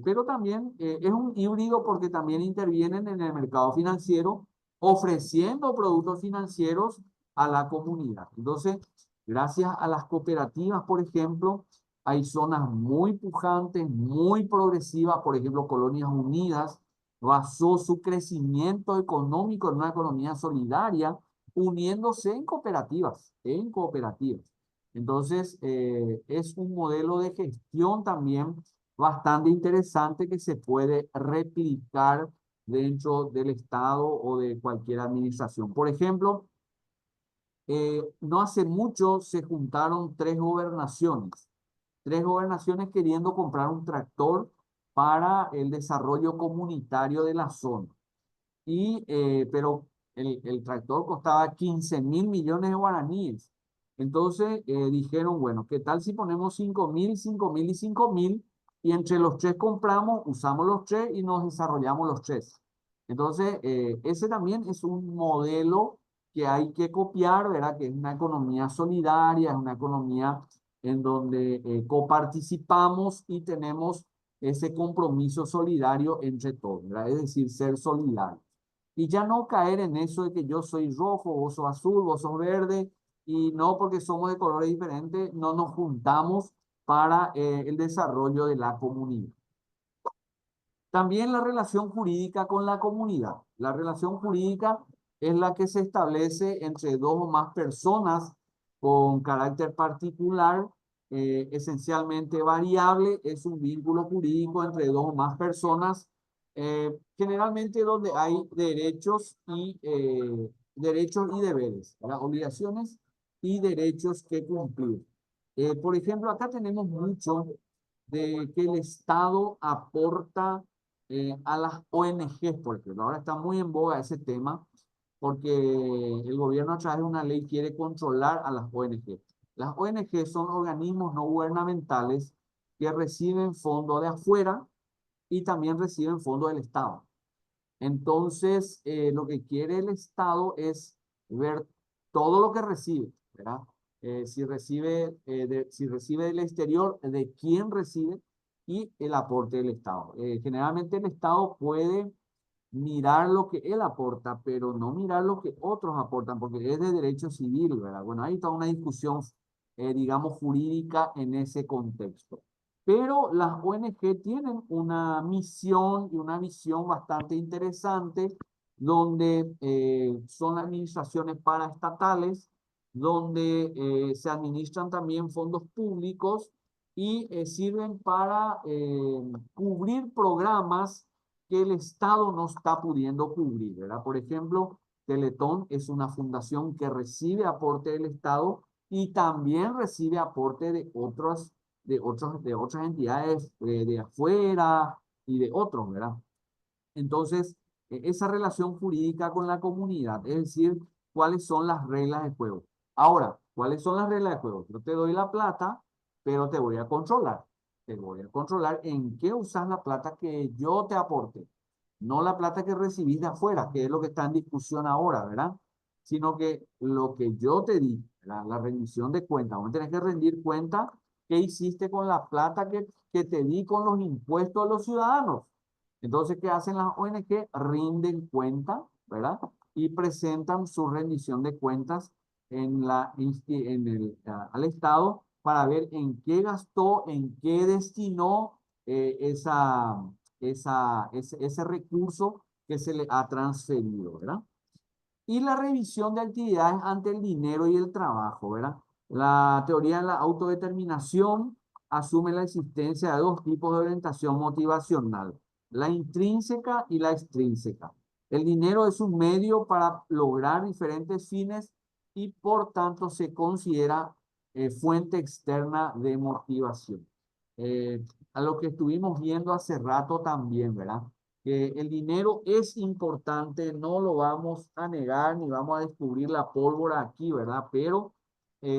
pero también es un híbrido porque también intervienen en el mercado financiero ofreciendo productos financieros a la comunidad. Entonces, gracias a las cooperativas, por ejemplo, hay zonas muy pujantes, muy progresivas, por ejemplo, Colonias Unidas basó su crecimiento económico en una economía solidaria, uniéndose en cooperativas, en cooperativas. Entonces, es un modelo de gestión también bastante interesante que se puede replicar dentro del Estado o de cualquier administración. Por ejemplo, no hace mucho se juntaron tres gobernaciones queriendo comprar un tractor para el desarrollo comunitario de la zona. Pero el tractor costaba 15.000 millones de guaraníes. Entonces dijeron, bueno, ¿qué tal si ponemos 5.000, 5.000 y 5.000? Y entre los tres compramos, usamos los tres y nos desarrollamos los tres. Entonces, ese también es un modelo que hay que copiar, ¿verdad? Que es una economía solidaria, es una economía en donde coparticipamos y tenemos ese compromiso solidario entre todos, ¿verdad? Es decir, ser solidarios. Y ya no caer en eso de que yo soy rojo, vos sos azul, vos sos verde, y no porque somos de colores diferentes, no nos juntamos para el desarrollo de la comunidad. También la relación jurídica con la comunidad. La relación jurídica es la que se establece entre dos o más personas con carácter particular, esencialmente variable. Es un vínculo jurídico entre dos o más personas, generalmente donde hay derechos y deberes, las obligaciones y derechos que cumplir. Por ejemplo, acá tenemos mucho de que el Estado aporta a las ONGs, por ejemplo. Ahora está muy en boga ese tema porque el gobierno a través de una ley quiere controlar a las ONG. Las ONG son organismos no gubernamentales que reciben fondos de afuera y también reciben fondos del Estado. Entonces, lo que quiere el Estado es ver todo lo que recibe, ¿verdad? Si recibe del exterior, de quién recibe y el aporte del Estado. Generalmente el Estado puede mirar lo que él aporta, pero no mirar lo que otros aportan, porque es de derecho civil, ¿verdad? Bueno, ahí está una discusión, digamos, jurídica en ese contexto. Pero las ONG tienen una misión y una visión bastante interesante, donde son administraciones paraestatales, donde se administran también fondos públicos y sirven para cubrir programas que el Estado no está pudiendo cubrir, ¿verdad? Por ejemplo, Teletón es una fundación que recibe aporte del Estado y también recibe aporte de otras entidades de afuera y de otros, ¿verdad? Entonces, esa relación jurídica con la comunidad, es decir, cuáles son las reglas de juego. Ahora, ¿cuáles son las reglas de juego? Yo te doy la plata, pero te voy a controlar. Te voy a controlar en qué usas la plata que yo te aporte. No la plata que recibís de afuera, que es lo que está en discusión ahora, ¿verdad? Sino que lo que yo te di, la rendición de cuentas, vos tenés que rendir cuenta qué hiciste con la plata que te di con los impuestos de los ciudadanos. Entonces, ¿qué hacen las ONG? Rinden cuenta, ¿verdad? Y presentan su rendición de cuentas al Estado para ver en qué gastó, en qué destinó ese recurso que se le ha transferido, ¿verdad? Y la revisión de actividades ante el dinero y el trabajo, ¿verdad? La teoría de la autodeterminación asume la existencia de dos tipos de orientación motivacional, la intrínseca y la extrínseca. El dinero es un medio para lograr diferentes fines y por tanto se considera fuente externa de motivación. A lo que estuvimos viendo hace rato también, ¿verdad? Que el dinero es importante, no lo vamos a negar ni vamos a descubrir la pólvora aquí, ¿verdad? Pero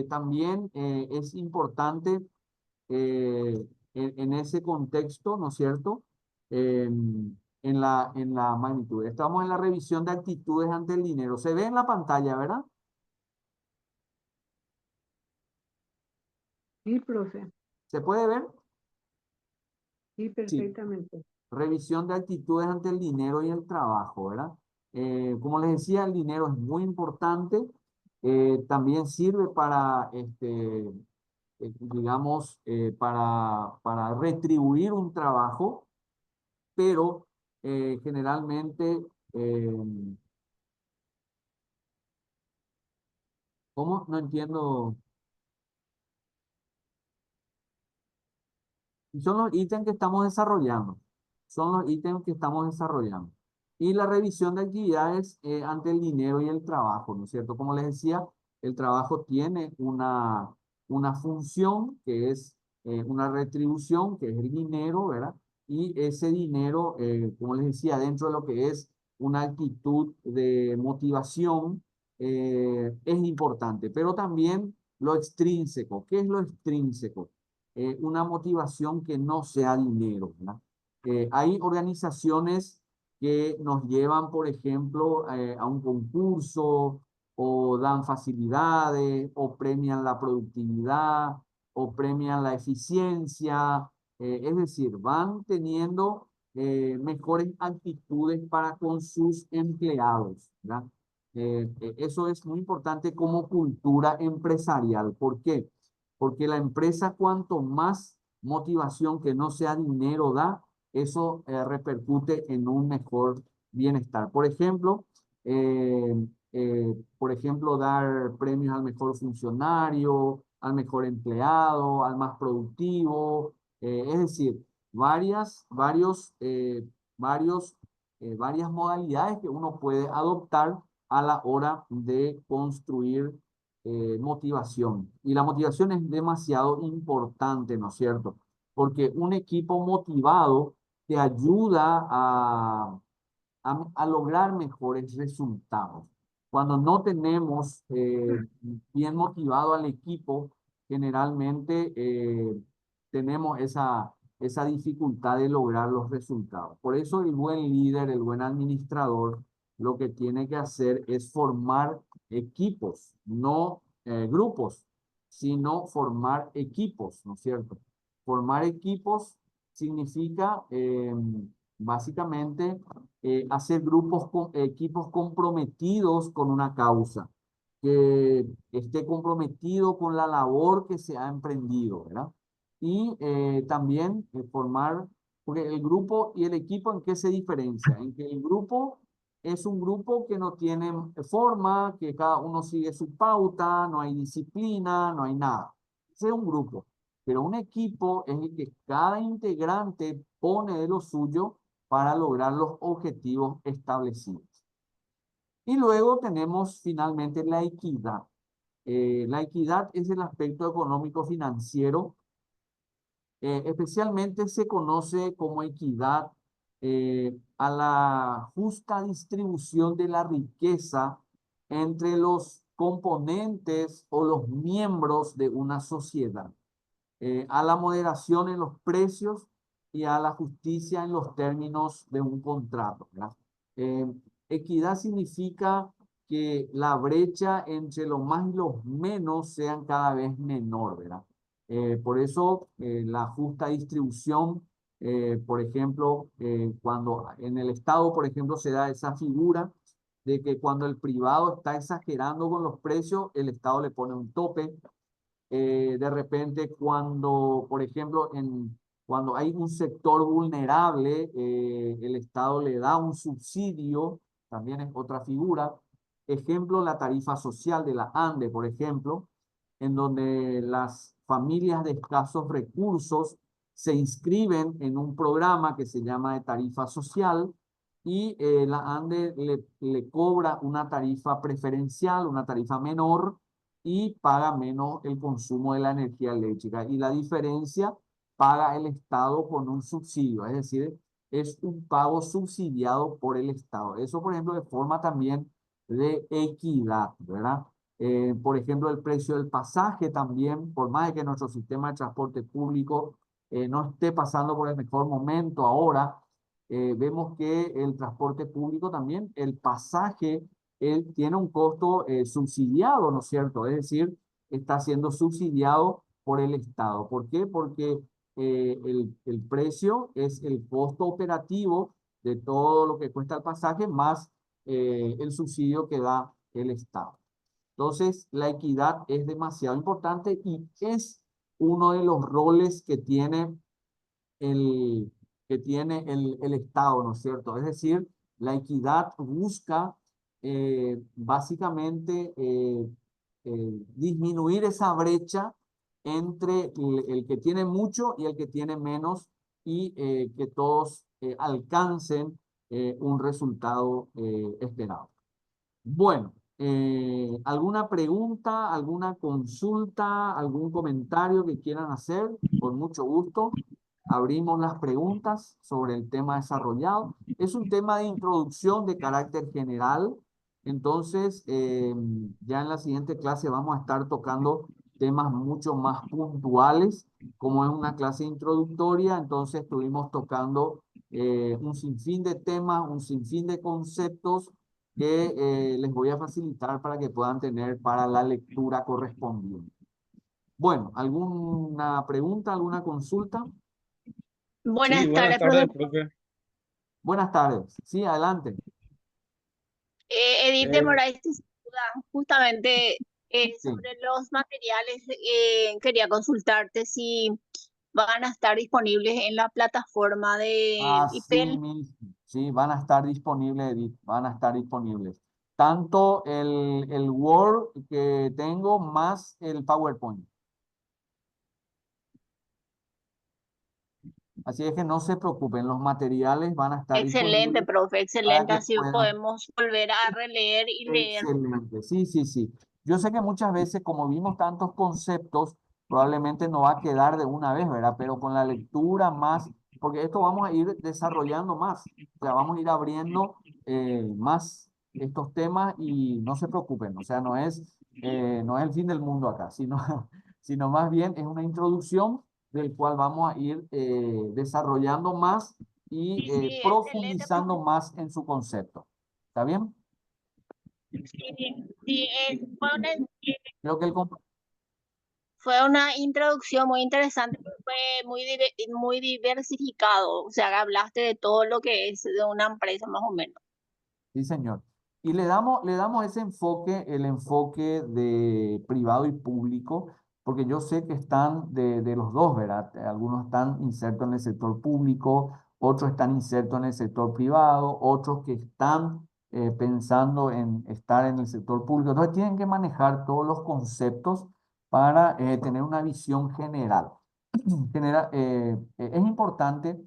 también es importante en ese contexto, ¿no es cierto? En la magnitud. Estamos en la revisión de actitudes ante el dinero. Se ve en la pantalla, ¿verdad? Sí, profe. ¿Se puede ver? Sí, Sí. perfectamente. Revisión de actitudes ante el dinero y el trabajo, ¿verdad? Como les decía, el dinero es muy importante. También sirve para, digamos, para retribuir un trabajo, pero generalmente, eh, ¿cómo? No entiendo. Son los ítems que estamos desarrollando. Son los ítems que estamos desarrollando. Y la revisión de actividades ante el dinero y el trabajo, ¿no es cierto? Como les decía, el trabajo tiene una función que es una retribución, que es el dinero, ¿verdad? Y ese dinero, como les decía, dentro de lo que es una actitud de motivación, es importante. Pero también lo extrínseco. ¿Qué es lo extrínseco? Una motivación que no sea dinero, ¿verdad? Hay organizaciones que nos llevan, por ejemplo, a un concurso o dan facilidades o premian la productividad o premian la eficiencia, es decir, van teniendo mejores actitudes para con sus empleados, ¿verdad? Eso es muy importante como cultura empresarial. ¿Por qué? Porque la empresa cuanto más motivación que no sea dinero da, eso repercute en un mejor bienestar. Por ejemplo, dar premios al mejor funcionario, al mejor empleado, al más productivo, es decir, varios, varias modalidades que uno puede adoptar a la hora de construir motivación. Y la motivación es demasiado importante, ¿no es cierto? Porque un equipo motivado te ayuda a lograr mejores resultados. Cuando no tenemos bien motivado al equipo, generalmente tenemos esa dificultad de lograr los resultados. Por eso el buen líder, el buen administrador, lo que tiene que hacer es formar equipos, no grupos, sino formar equipos, ¿no es cierto? Formar equipos significa básicamente hacer equipos comprometidos con una causa, que esté comprometido con la labor que se ha emprendido, ¿verdad? Y también formar, porque el grupo y el equipo, ¿en qué se diferencia? En que el grupo es un grupo que no tiene forma, que cada uno sigue su pauta, no hay disciplina, no hay nada. Ese es un grupo. Pero un equipo es el que cada integrante pone de lo suyo para lograr los objetivos establecidos. Y luego tenemos finalmente la equidad. La equidad es el aspecto económico financiero. Especialmente se conoce como equidad a la justa distribución de la riqueza entre los componentes o los miembros de una sociedad, a la moderación en los precios y a la justicia en los términos de un contrato, ¿verdad? Equidad significa que la brecha entre los más y los menos sean cada vez menor, ¿verdad? Por eso la justa distribución, por ejemplo, cuando en el Estado, por ejemplo, se da esa figura de que cuando el privado está exagerando con los precios, el Estado le pone un tope. De repente, cuando, por ejemplo, cuando hay un sector vulnerable, el Estado le da un subsidio, también es otra figura. Ejemplo, la tarifa social de la ANDE, por ejemplo, en donde las familias de escasos recursos se inscriben en un programa que se llama de tarifa social y la ANDE le cobra una tarifa preferencial, una tarifa menor, y paga menos el consumo de la energía eléctrica. Y la diferencia paga el Estado con un subsidio, es decir, es un pago subsidiado por el Estado. Eso, por ejemplo, de forma también de equidad, ¿verdad? Por ejemplo, el precio del pasaje también, por más de que nuestro sistema de transporte público no esté pasando por el mejor momento ahora, vemos que el transporte público también, el pasaje, él tiene un costo subsidiado, ¿no es cierto? Es decir, está siendo subsidiado por el Estado. ¿Por qué? Porque el precio es el costo operativo de todo lo que cuesta el pasaje más el subsidio que da el Estado. Entonces, la equidad es demasiado importante y es uno de los roles el, que tiene el Estado, ¿no es cierto? Es decir, la equidad busca básicamente disminuir esa brecha entre el que tiene mucho y el que tiene menos y que todos alcancen un resultado esperado. Bueno, ¿alguna pregunta, alguna consulta, algún comentario que quieran hacer? Con mucho gusto. Abrimos las preguntas sobre el tema desarrollado. Es un tema de introducción de carácter general. Entonces, ya en la siguiente clase vamos a estar tocando temas mucho más puntuales, como es una clase introductoria. Entonces, estuvimos tocando un sinfín de temas, un sinfín de conceptos que les voy a facilitar para que puedan tener para la lectura correspondiente. Bueno, ¿alguna pregunta, alguna consulta? Sí, Buenas buenas tardes, profe. tardes, profe. Buenas tardes. Sí, adelante. Edith de Eh, Moraes te saluda. Justamente Sí. sobre los materiales, quería consultarte si van a estar disponibles en la plataforma de Así IPEL. mismo. Sí, van a estar disponibles, Edith, van a estar disponibles. Tanto el Word que tengo más el PowerPoint. Así es que no se preocupen, los materiales van a estar Excelente, disponibles profe, para excelente. que Así puedan. podemos volver a releer y leer. Excelente, sí, sí, sí. Yo sé que muchas veces, como vimos tantos conceptos, probablemente no va a quedar de una vez, ¿verdad? Pero con la lectura más, porque esto vamos a ir desarrollando más, o sea, vamos a ir abriendo más estos temas y no se preocupen, o sea, no es el fin del mundo acá, sino, sino más bien es una introducción del cual vamos a ir desarrollando más y Sí, sí, excelente, profe. profundizando más en su concepto. ¿Está bien? Sí, sí, Creo que Fue una introducción muy interesante, fue muy diversificado, o sea, hablaste de todo lo que es de una empresa más o menos. Sí, señor. Y le damos ese enfoque, el enfoque de privado y público, porque yo sé que están de los dos, ¿verdad? Algunos están insertos en el sector público, otros están insertos en el sector privado, otros que están pensando en estar en el sector público. Entonces tienen que manejar todos los conceptos para tener una visión general. Es importante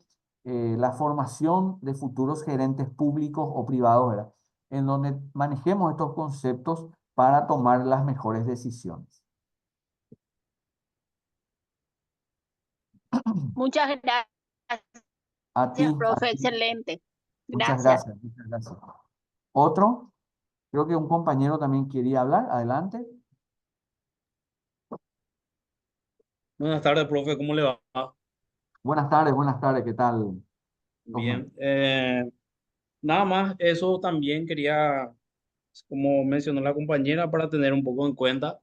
la formación de futuros gerentes públicos o privados, ¿verdad? En donde manejemos estos conceptos para tomar las mejores decisiones. Muchas gracias, A ti, profe, excelente. muchas Gracias. gracias, muchas gracias. Otro, creo que un compañero también quería hablar. Adelante. Buenas tardes, profe, ¿cómo le va? Buenas tardes, ¿qué tal, Osman? Bien. Nada más, eso también quería, como mencionó la compañera, para tener un poco en cuenta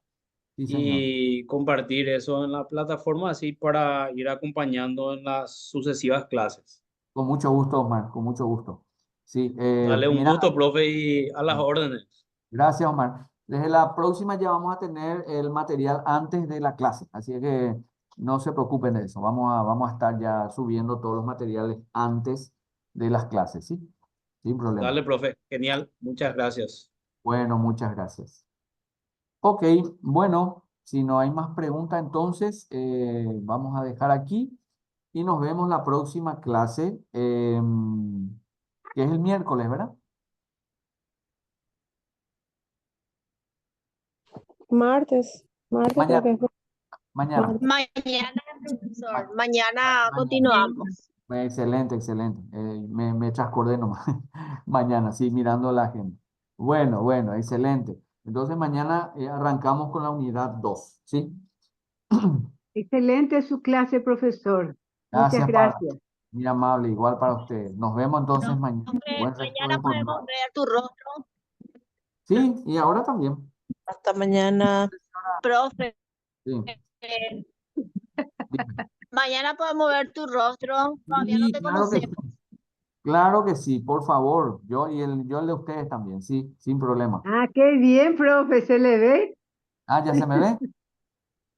Sí, señor. y compartir eso en la plataforma, así para ir acompañando en las sucesivas clases. Con mucho gusto, Osman, con mucho gusto. Sí, Dale, un mira, gusto, profe, y a las órdenes. gracias, Omar. Desde la próxima ya vamos a tener el material antes de la clase, así que no se preocupen de eso. Vamos a estar ya subiendo todos los materiales antes de las clases, ¿sí? Sin problema. Dale, profe, genial, muchas gracias. Bueno, muchas gracias. Ok, bueno, si no hay más preguntas, entonces vamos a dejar aquí y nos vemos la próxima clase, que es el miércoles, ¿verdad? Martes, martes creo Mañana, que es. mañana. Mañana, profesor, Ma- mañana Mañana. continuamos. Excelente, excelente. Me trascordé nomás. Mañana, sí, mirando la agenda. Bueno, bueno, excelente. Entonces mañana arrancamos con la unidad 2, ¿sí? Excelente su clase, profesor. Muchas Gracias, Pablo. gracias. Muy amable, igual para ustedes. Nos vemos entonces No, mañana. profe, Buen resto de mañana podemos jornada. ver tu rostro. Sí, y ahora también. Hasta mañana. Profe, Sí, eh, dime. mañana podemos ver tu rostro. Todavía no Sí, te claro que sí. conocemos. Claro que sí, por favor. Yo el de ustedes también, sí, sin problema. Ah, qué bien, profe, ¿se le ve? Ah, ¿ya se me ve?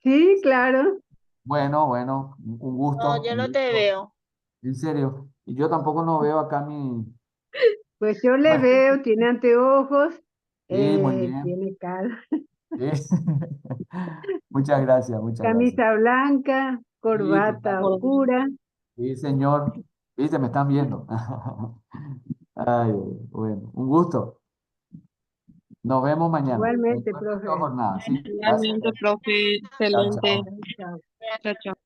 Sí, claro. Bueno, bueno, un No, gusto, yo un no te gusto. veo. En serio. Y yo tampoco no veo acá mi... Pues yo le Bueno, veo, tiene anteojos, sí, muy bien. tiene Sí. Muchas gracias, muchas gracias. camisa blanca, Sí, corbata totalmente. oscura. Sí, señor. Viste, me están viendo. Ay, bueno, un gusto. Nos vemos mañana. Igualmente, Buen resto de profe. jornada, ¿sí? Gracias. Igualmente, profe, Chao, excelente. chao. Chao. Chao, chao.